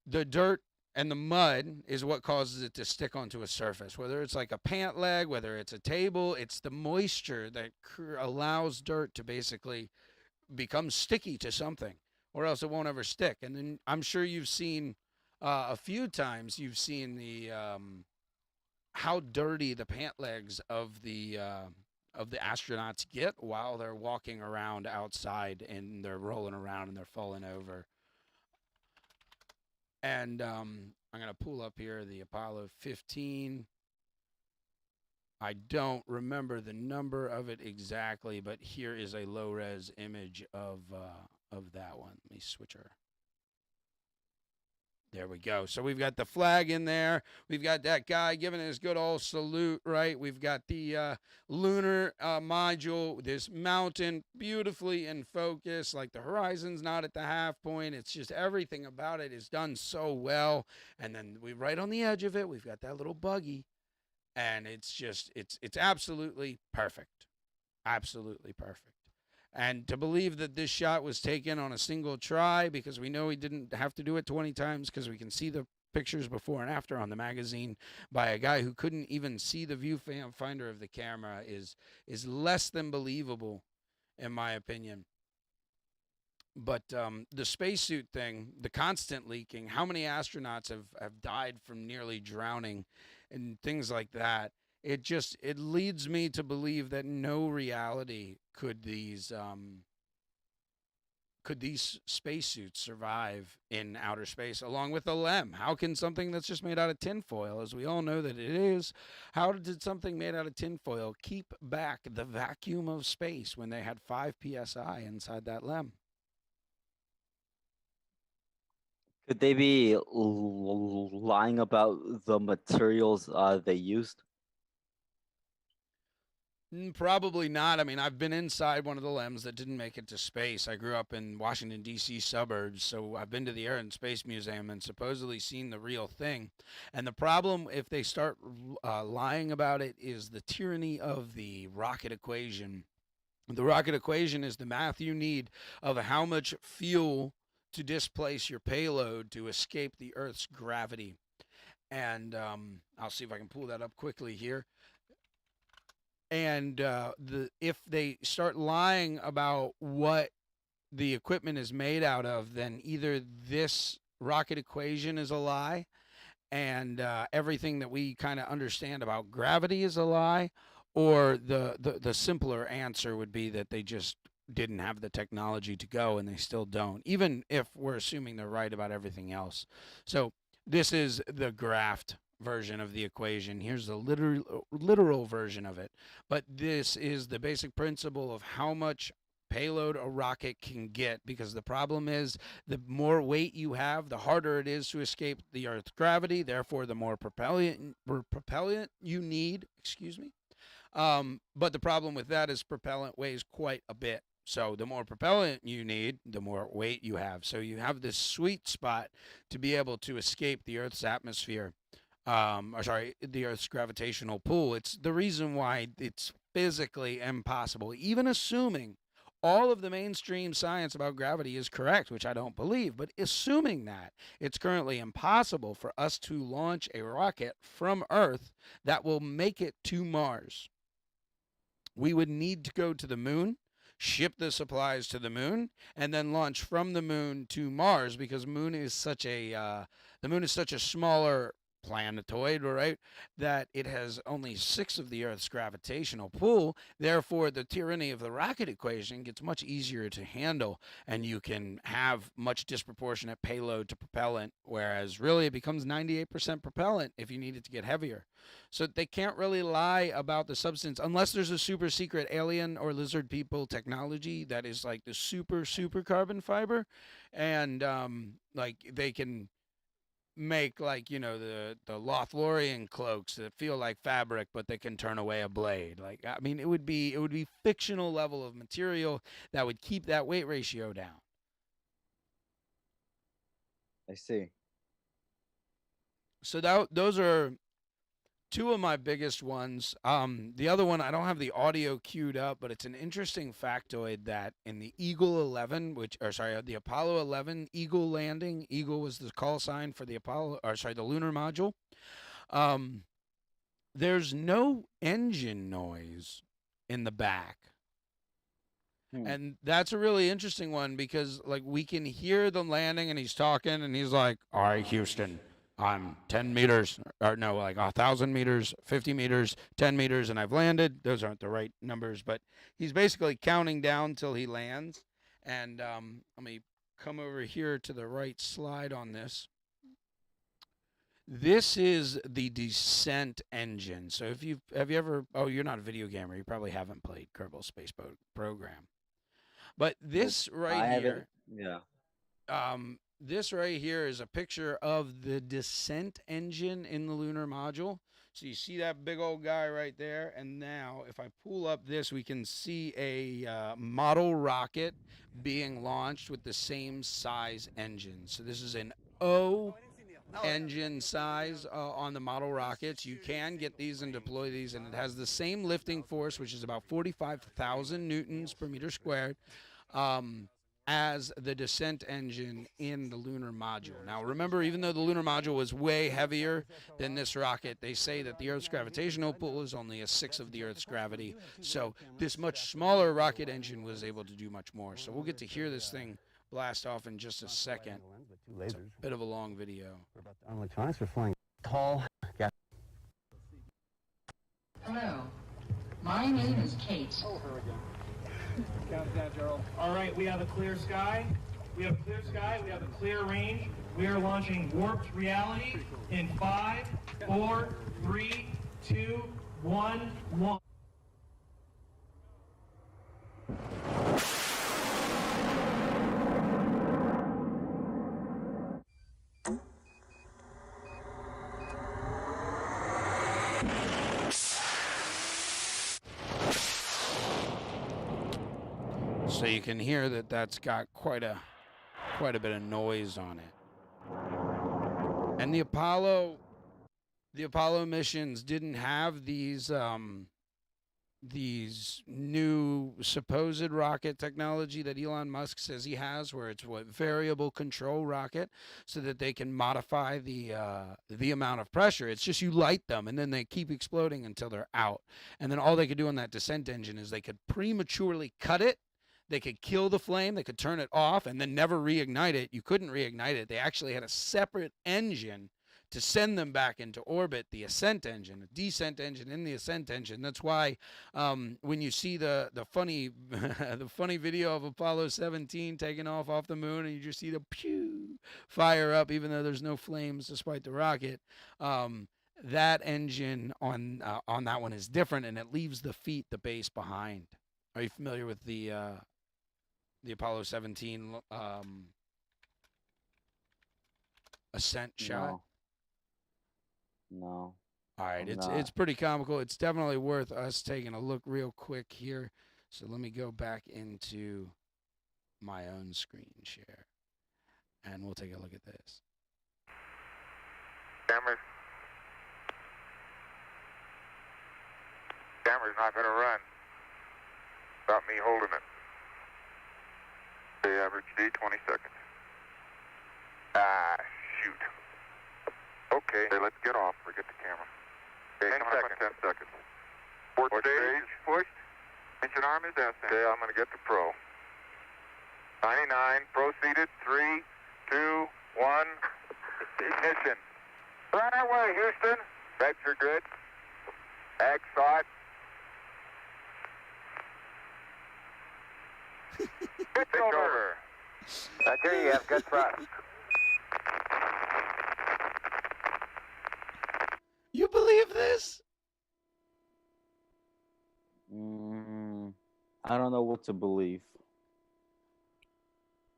dirt and the mud is what causes it to stick onto a surface. Whether it's like a pant leg, whether it's a table, it's the moisture that allows dirt to basically become sticky to something, or else it won't ever stick. And then I'm sure you've seen a few times. You've seen the how dirty the pant legs of the astronauts get while they're walking around outside and they're rolling around and they're falling over. And I'm going to pull up here the Apollo 15. I don't remember the number of it exactly, but here is a low-res image of that one. Let me switch her. There we go. So we've got the flag in there. We've got that guy giving his good old salute, right? We've got the lunar module, this mountain beautifully in focus. Like, the horizon's not at the half point. It's just everything about it is done so well. And then right on the edge of it, we've got that little buggy. And it's just, it's absolutely perfect. Absolutely perfect. And to believe that this shot was taken on a single try, because we know he didn't have to do it 20 times, because we can see the pictures before and after on the magazine by a guy who couldn't even see the viewfinder of the camera, is less than believable, in my opinion. But the spacesuit thing, the constant leaking, how many astronauts have died from nearly drowning and things like that. It leads me to believe that no reality could these spacesuits survive in outer space along with a LEM. How can something that's just made out of tinfoil, as we all know that it is, how did something made out of tinfoil keep back the vacuum of space when they had 5 psi inside that LEM? Could they be lying about the materials they used? Probably not. I mean, I've been inside one of the LEMs that didn't make it to space. I grew up in Washington, D.C. suburbs, so I've been to the Air and Space Museum and supposedly seen the real thing. And the problem, if they start lying about it, is the tyranny of the rocket equation. The rocket equation is the math you need of how much fuel to displace your payload to escape the Earth's gravity. And I'll see if I can pull that up quickly here. And if they start lying about what the equipment is made out of, then either this rocket equation is a lie, and everything that we kind of understand about gravity is a lie, or the simpler answer would be that they just didn't have the technology to go, and they still don't, even if we're assuming they're right about everything else. So this is the graphed version of the equation. Here's the literal version of it. But this is the basic principle of how much payload a rocket can get, because the problem is the more weight you have, the harder it is to escape the Earth's gravity. Therefore, the more propellant you need. Excuse me. But the problem with that is propellant weighs quite a bit. So the more propellant you need, the more weight you have. So you have this sweet spot to be able to escape the Earth's atmosphere. The Earth's gravitational pull. It's the reason why it's physically impossible, even assuming all of the mainstream science about gravity is correct, which I don't believe, but assuming that, it's currently impossible for us to launch a rocket from Earth that will make it to Mars. We would need to go to the moon, ship the supplies to the moon, and then launch from the moon to Mars, because the moon is such a smaller planetoid, right, that it has only 6 of the Earth's gravitational pull. Therefore, the tyranny of the rocket equation gets much easier to handle, and you can have much disproportionate payload to propellant, whereas really it becomes 98% propellant if you need it to get heavier. So they can't really lie about the substance unless there's a super secret alien or lizard people technology that is like the super carbon fiber, and like they can make, like, the Lothlorien cloaks that feel like fabric but they can turn away a blade. Like, I mean, it would be fictional level of material that would keep that weight ratio down. I see. So those are 2 of my biggest ones. The other one, I don't have the audio queued up, but it's an interesting factoid that in the Eagle 11, the Apollo 11 Eagle landing, Eagle was the call sign for the the lunar module. There's no engine noise in the back. And that's a really interesting one, because like we can hear them landing and he's talking and he's like, "All right, Houston, I'm 10 meters, or no, like 1,000 meters, 50 meters, 10 meters, and I've landed." Those aren't the right numbers, but he's basically counting down till he lands. And let me come over here to the right slide on this. This is the descent engine. So have you ever, you're not a video gamer, you probably haven't played Kerbal Space Program. But this right here, this right here is a picture of the descent engine in the lunar module. So you see that big old guy right there. And now if I pull up this, we can see a model rocket being launched with the same size engine. So this is an O engine size on the model rockets. You can get these and deploy these, and it has the same lifting force, which is about 45,000 newtons per meter squared, as the descent engine in the lunar module. Now remember, even though the lunar module was way heavier than this rocket, they say that the Earth's gravitational pull is only a 1/6 of the Earth's gravity. So this much smaller rocket engine was able to do much more. So we'll get to hear this thing blast off in just a second. It's a bit of a long video. Electronics, we're flying tall. Hello, my name is Kate. Count down, Gerald. All right, we have a clear sky. We have a clear sky. We have a clear range. We are launching warped reality in 5, 4, 3, 2, 1, 1. So you can hear that that's got quite a bit of noise on it. And the Apollo missions didn't have these these new supposed rocket technology that Elon Musk says he has, where it's what variable control rocket, so that they can modify the amount of pressure. It's just you light them and then they keep exploding until they're out. And then all they could do on that descent engine is they could prematurely cut it. They could kill the flame, they could turn it off, and then never reignite it. You couldn't reignite it. They actually had a separate engine to send them back into orbit, the ascent engine, a descent engine in the ascent engine. That's why when you see the funny the funny video of Apollo 17 taking off the moon, and you just see the pew fire up, even though there's no flames despite the rocket. That engine on that one is different, and it leaves the base behind. Are you familiar with the Apollo 17 ascent shot? No. All right, I'm it's not. pretty comical. It's definitely worth us taking a look real quick here. So let me go back into my own screen share, and we'll take a look at this. Camera's not going to run. Stop me holding it. The average D, 20 seconds. Ah, shoot. Okay, let's get off. Forget the camera. Okay, 10 seconds. Port stage pushed. Engine arm is descent. Okay, I'm going to get the pro. 99, proceeded. 3, 2, 1. Ignition. Right away, Houston. Vector good. Ag thought. Pitch over. Okay, you have good thrust. You believe this? I don't know what to believe.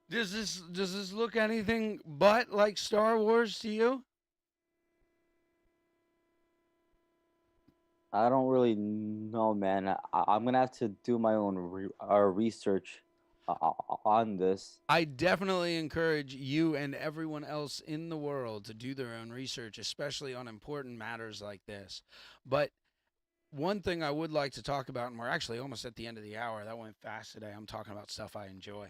Does this look anything but like Star Wars to you? I don't really know, man. I'm gonna have to do my own research on this. I definitely encourage you and everyone else in the world to do their own research, especially on important matters like this. But one thing I would like to talk about, and we're actually almost at the end of the hour. That went fast today. I'm talking about stuff I enjoy.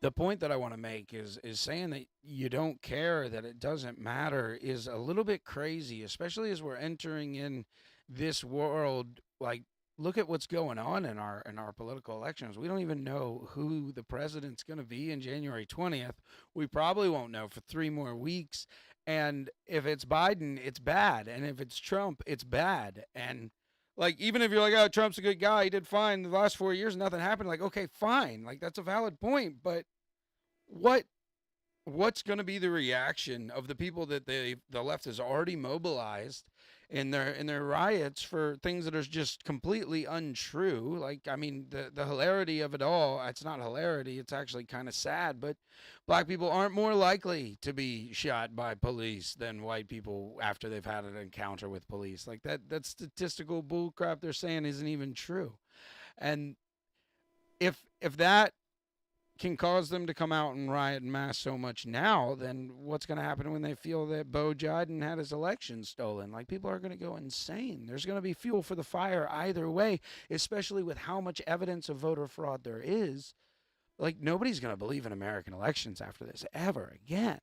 The point that I want to make is saying that you don't care, that it doesn't matter, is a little bit crazy, especially as we're entering in this world. Like, look at what's going on in our political elections. We don't even know who the president's going to be in January 20th. We probably won't know for 3 more weeks. And if it's Biden, it's bad. And if it's Trump, it's bad. And like, even if you're like, oh, Trump's a good guy, he did fine the last 4 years, nothing happened. Like, okay, fine. Like, that's a valid point. But what's going to be the reaction of the people that the left has already mobilized in their riots for things that are just completely untrue? Like, I mean, the hilarity of it all, it's not hilarity, it's actually kind of sad, but black people aren't more likely to be shot by police than white people after they've had an encounter with police. Like, that statistical bullcrap they're saying isn't even true. And if that can cause them to come out and riot en masse so much now, then what's going to happen when they feel that Beau Biden had his election stolen? Like, people are going to go insane. There's going to be fuel for the fire either way, especially with how much evidence of voter fraud there is. Like, nobody's going to believe in American elections after this ever again.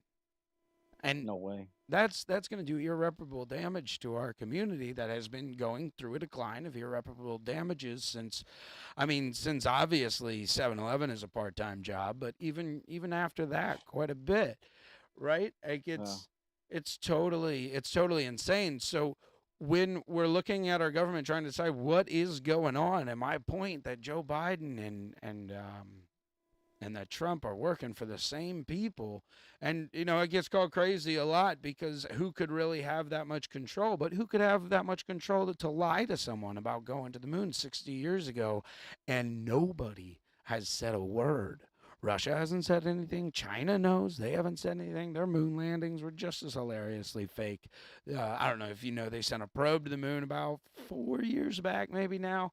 And No way. that's going to do irreparable damage to our community that has been going through a decline of irreparable damages since obviously 7-Eleven is a part-time job, but even after that, quite a bit, right? Like, it's totally insane. So when we're looking at our government trying to decide what is going on, and my point that Joe Biden and that Trump are working for the same people. And, it gets called crazy a lot because who could really have that much control? But who could have that much control to lie to someone about going to the moon 60 years ago? And nobody has said a word. Russia hasn't said anything. China knows. They haven't said anything. Their moon landings were just as hilariously fake. I don't know if you know, they sent a probe to the moon about 4 years back, maybe now.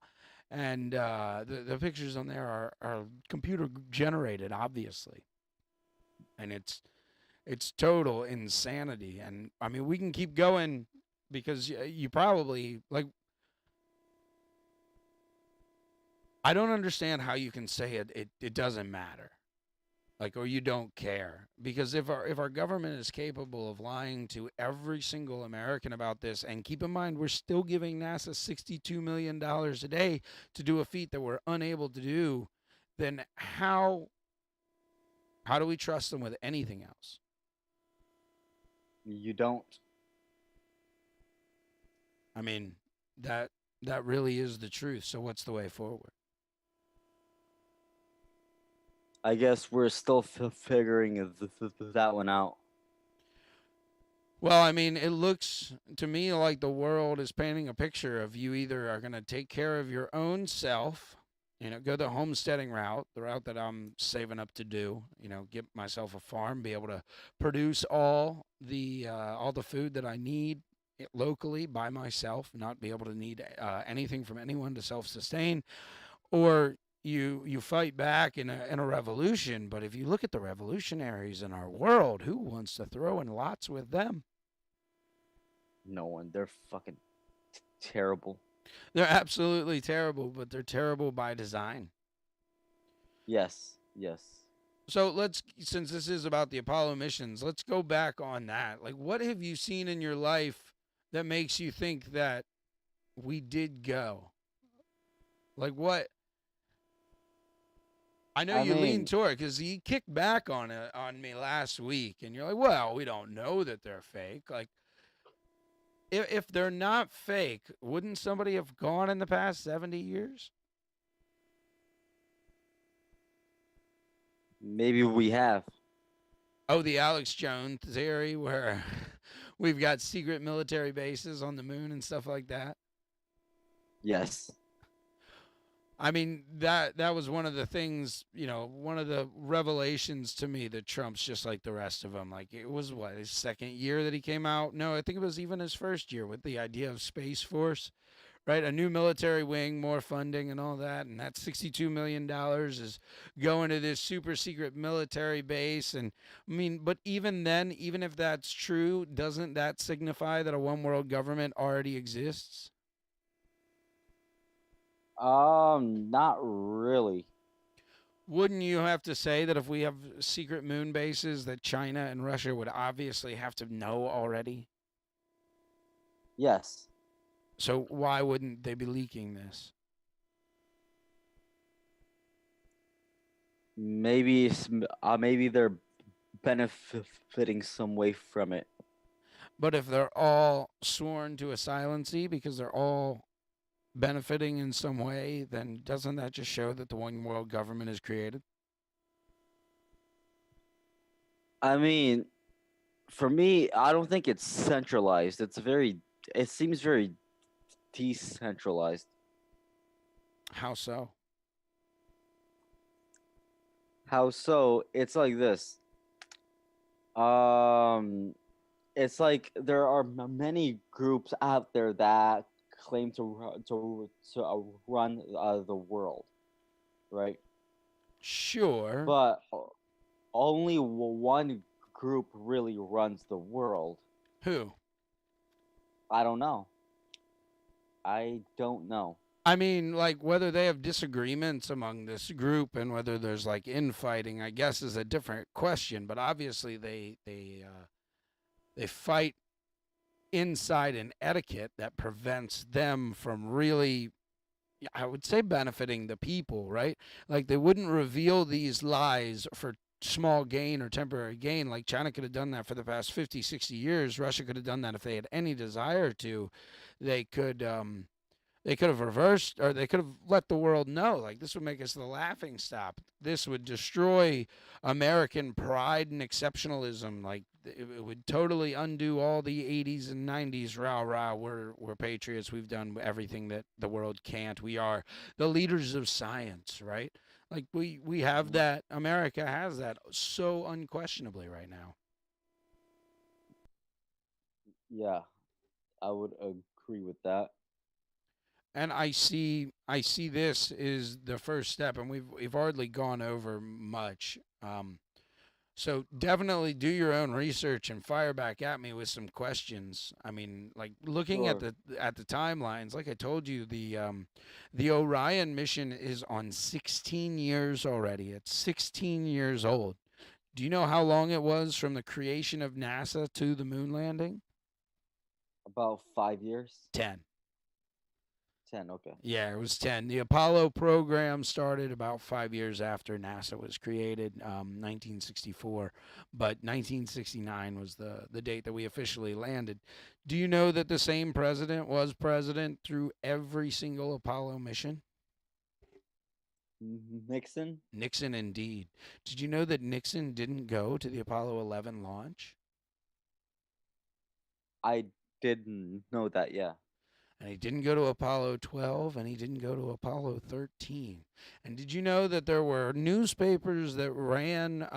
And the pictures on there are computer generated, obviously. And it's total insanity. And I mean, we can keep going because you probably like. I don't understand how you can say it doesn't matter, like, or you don't care, because if our government is capable of lying to every single American about this, and keep in mind we're still giving NASA $62 million a day to do a feat that we're unable to do, then how do we trust them with anything else? You don't. I mean, that really is the truth. So what's the way forward? I guess we're still figuring that one out. Well, I mean, it looks to me like the world is painting a picture of you either are going to take care of your own self, go the homesteading route, the route that I'm saving up to do, get myself a farm, be able to produce all the food that I need locally by myself, not be able to need anything from anyone to self-sustain, or you fight back in a revolution. But if you look at the revolutionaries in our world, who wants to throw in lots with them? No one. They're fucking terrible. They're absolutely terrible, but they're terrible by design. Yes. Yes. So since this is about the Apollo missions, let's go back on that. Like, what have you seen in your life that makes you think that we did go? Like, what? I know you lean toward it because you kicked back on me last week, and you're like, well, we don't know that they're fake. Like, if they're not fake, wouldn't somebody have gone in the past 70 years? Maybe we have. Oh, the Alex Jones theory where we've got secret military bases on the moon and stuff like that. Yes. I mean, that was one of the things, one of the revelations to me that Trump's just like the rest of them. Like, it was, his second year that he came out? No, I think it was even his first year with the idea of Space Force, right? A new military wing, more funding and all that. And that $62 million is going to this super secret military base. And I mean, but even then, even if that's true, doesn't that signify that a one world government already exists? Not really. Wouldn't you have to say that if we have secret moon bases that China and Russia would obviously have to know already? Yes. So why wouldn't they be leaking this? Maybe they're benefiting some way from it. But if they're all sworn to a silency because they're all benefiting in some way, then doesn't that just show that the one world government is created? I mean, for me, I don't think it's centralized. It seems very decentralized. How so? How so? It's like this. It's like there are many groups out there that claim to run the world, right? Sure. But only one group really runs the world. Who? I don't know. I don't know. I mean, like, whether they have disagreements among this group and whether there's like infighting, I guess, is a different question. But obviously, they fight inside an etiquette that prevents them from really, I would say, benefiting the people, right? Like, they wouldn't reveal these lies for small gain or temporary gain. Like, China could have done that for the past 50, 60 years. Russia could have done that if they had any desire to. They could have reversed, or they could have let the world know, like, this would make us the laughing stock. This would destroy American pride and exceptionalism. Like, it would totally undo all the 80s and 90s rah rah. We're patriots. We've done everything that the world can't. We are the leaders of science, right? Like, we have that. America has that so unquestionably right now. Yeah, I would agree with that. And I see this is the first step, and we've hardly gone over much. So definitely do your own research and fire back at me with some questions. I mean, like looking at Sure. the timelines, like I told you, the Orion mission is on 16 years already. It's 16 years old. Do you know how long it was from the creation of NASA to the moon landing? About 5 years. 10. 10. Okay. Yeah, it was 10. The Apollo program started about 5 years after NASA was created, 1964, but 1969 was the date that we officially landed. Do you know that the same president was president through every single Apollo mission? Nixon. Nixon, indeed. Did you know that Nixon didn't go to the Apollo 11 launch? I didn't know that. Yeah. And he didn't go to Apollo 12, and he didn't go to Apollo 13. And did you know that there were newspapers that ran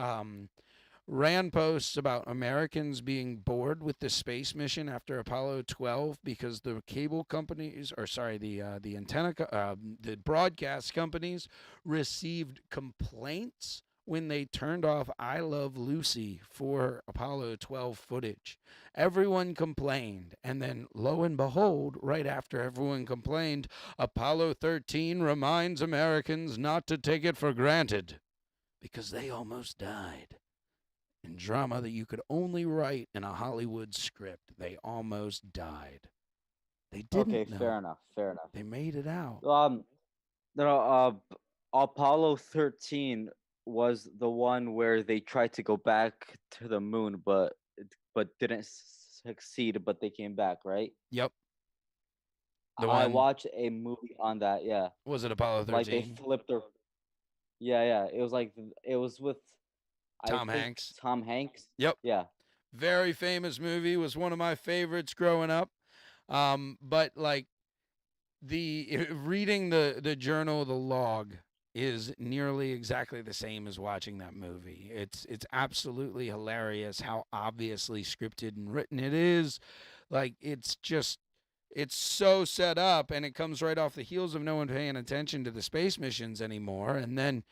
posts about Americans being bored with the space mission after Apollo 12 because the cable companies, or sorry, the the broadcast companies received complaints when they turned off I Love Lucy for Apollo 12 footage. Everyone complained, and then lo and behold, right after everyone complained, Apollo 13 reminds Americans not to take it for granted because they almost died. In drama that you could only write in a Hollywood script, they almost died. They Okay. didn't Fair know. enough. Fair enough. They made it out. No. Apollo 13 was the one where they tried to go back to the moon, but didn't succeed. But they came back, right? Yep. The I one, watched a movie on that. Yeah. was it Apollo Like they 13? flipped their. Yeah. Yeah. It was like it was with. I Tom think Hanks. Tom Hanks. Yep. Yeah. Very famous movie, was one of my favorites growing up. But like reading the journal, the log is nearly exactly the same as watching that movie. It's absolutely hilarious how obviously scripted and written it is. Like it's so set up, and it comes right off the heels of no one paying attention to the space missions anymore. And then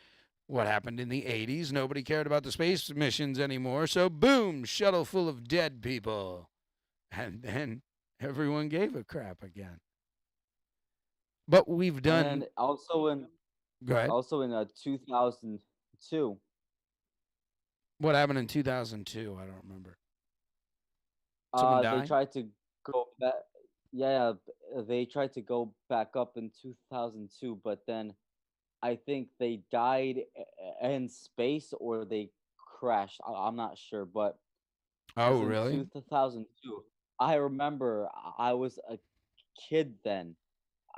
what happened in the 80s? Nobody cared about the space missions anymore. So boom, shuttle full of dead people. And then everyone gave a crap again. But we've done. And also in Go ahead. 2002. What happened in 2002? I don't remember. Someone They died? tried to go back. Yeah, they tried to go back up in 2002, but then I think they died in space or they crashed. I'm not sure, but it was Oh, in really? 2002. I remember I was a kid then.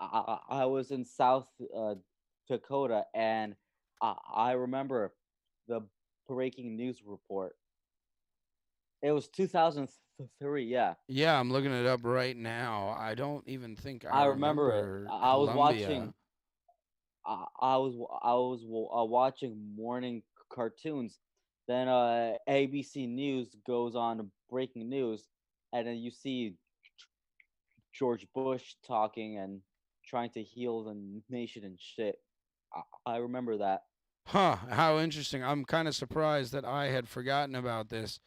I was in South Dakota, and I remember the breaking news report. It was 2003. Yeah, Yeah, I'm looking it up right now. I don't even think I I remember it. remember I was Columbia. watching. I was watching morning cartoons. Then ABC News goes on breaking news, and then you see George Bush talking and trying to heal the nation and shit. I remember that. Huh, how interesting. I'm kind of surprised that I had forgotten about this.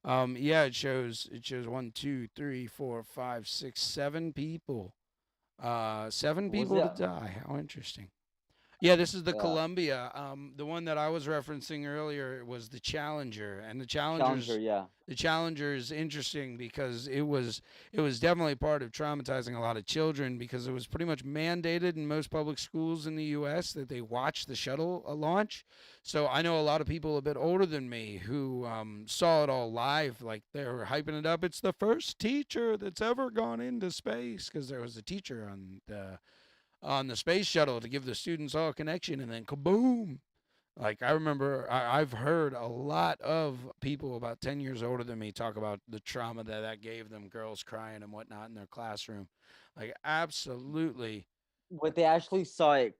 Yeah, it shows one, two, three, four, five, six, 7 people. Seven Was people to that? die. How interesting. Yeah, this is the Yeah, Columbia. The one that I was referencing earlier was the Challenger, and Challenger. Yeah. the Challenger is interesting because it was definitely part of traumatizing a lot of children because it was pretty much mandated in most public schools in the U.S. that they watch the shuttle launch. So I know a lot of people a bit older than me who saw it all live, like they were hyping it up. It's the first teacher that's ever gone into space because there was a teacher on the space shuttle to give the students all a connection, and then kaboom. Like I remember, I've heard a lot of people about 10 years older than me talk about the trauma that gave them, girls crying and whatnot in their classroom. Like absolutely. But they actually saw it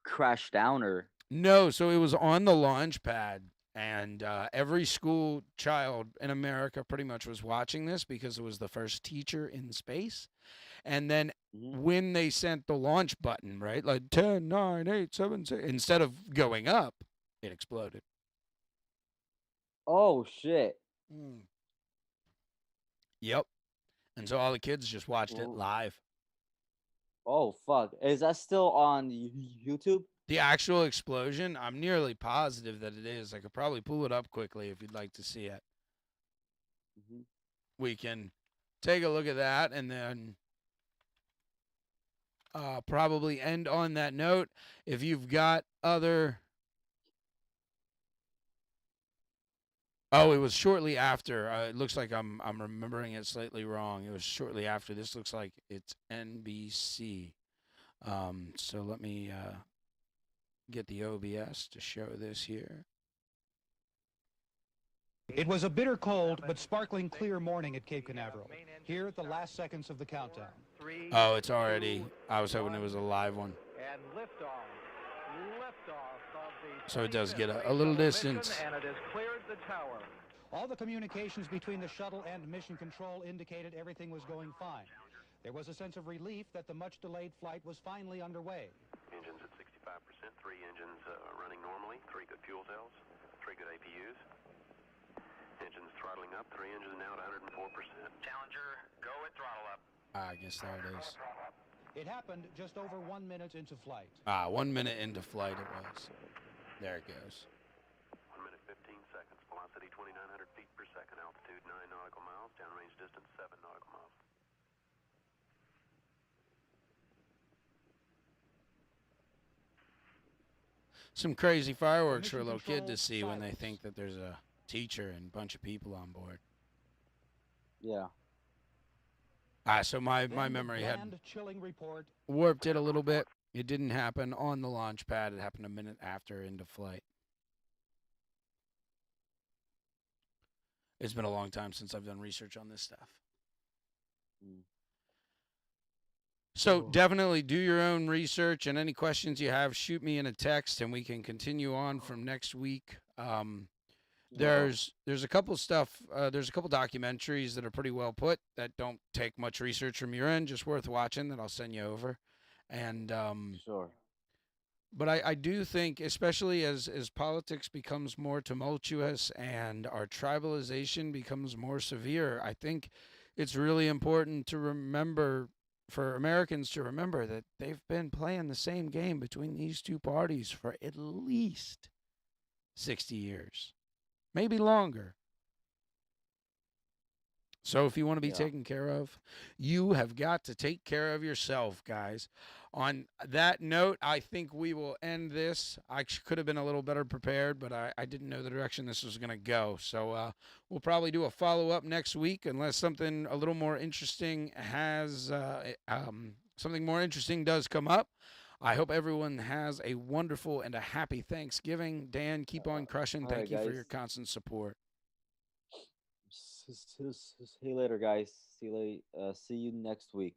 crash down, or No, so it was on the launch pad, and every school child in America pretty much was watching this because it was the first teacher in space. And then Mhm. when they sent the launch button, right, like 10, 9, 8, 7, 6, instead of going up, it exploded. Oh shit. Yep. And so all the kids just watched it Ooh. live. Oh fuck. Is that still on YouTube? The actual explosion, I'm nearly positive that it is. I could probably pull it up quickly if you'd like to see it. Mhm. We can take a look at that and then probably end on that note. If you've got other... Oh, it was shortly after. It looks like I'm remembering it slightly wrong. It was shortly after. This looks like it's NBC. So let me get the OBS to show this here. It was a bitter cold but sparkling clear morning at Cape Canaveral. Here at the last seconds of the countdown. Oh, it's already... I was hoping it was a live one. And liftoff of the So it does get a little distance. and it has cleared the tower. All the communications between the shuttle and mission control indicated everything was going fine. There was a sense of relief that the much-delayed flight was finally underway. Engines at 65%, 3 engines running normally, 3 good fuel cells, 3 good APUs. Engines throttling up, 3 engines now at 104%. Challenger, go at throttle up. I guess there it is. It happened just over 1 minute into flight. 1 minute into flight it was. There it goes. 1 minute 15 seconds. Velocity 2,900 feet per second. Altitude 9 nautical miles. Downrange distance 7 nautical miles. Some crazy fireworks for a Mission little kid to control, see when they silence. think that there's a teacher and a bunch of people on board. Yeah. So my Then the memory had bland, chilling report. warped it a little bit. It didn't happen on the launch pad. It happened a minute after into flight. It's been a long time since I've done research on this stuff. So definitely do your own research, and any questions you have, shoot me in a text, and we can continue on from next week. There's a couple stuff. There's a couple documentaries that are pretty well put that don't take much research from your end, just worth watching. That I'll send you over, and Sure. But I do think, especially as politics becomes more tumultuous and our tribalization becomes more severe, I think it's really important to remember, for Americans to remember, that they've been playing the same game between these two parties for at least 60 years, maybe longer. So if you want to be taken care of, you have got to take care of yourself, guys. On that note, I think we will end this. I could have been a little better prepared, but I didn't know the direction this was going to go. So we'll probably do a follow-up next week unless something a little more interesting has something more interesting does come up. I hope everyone has a wonderful and a happy Thanksgiving. Dan, keep on crushing. Thank you for your constant support. See you later, guys. See you next week.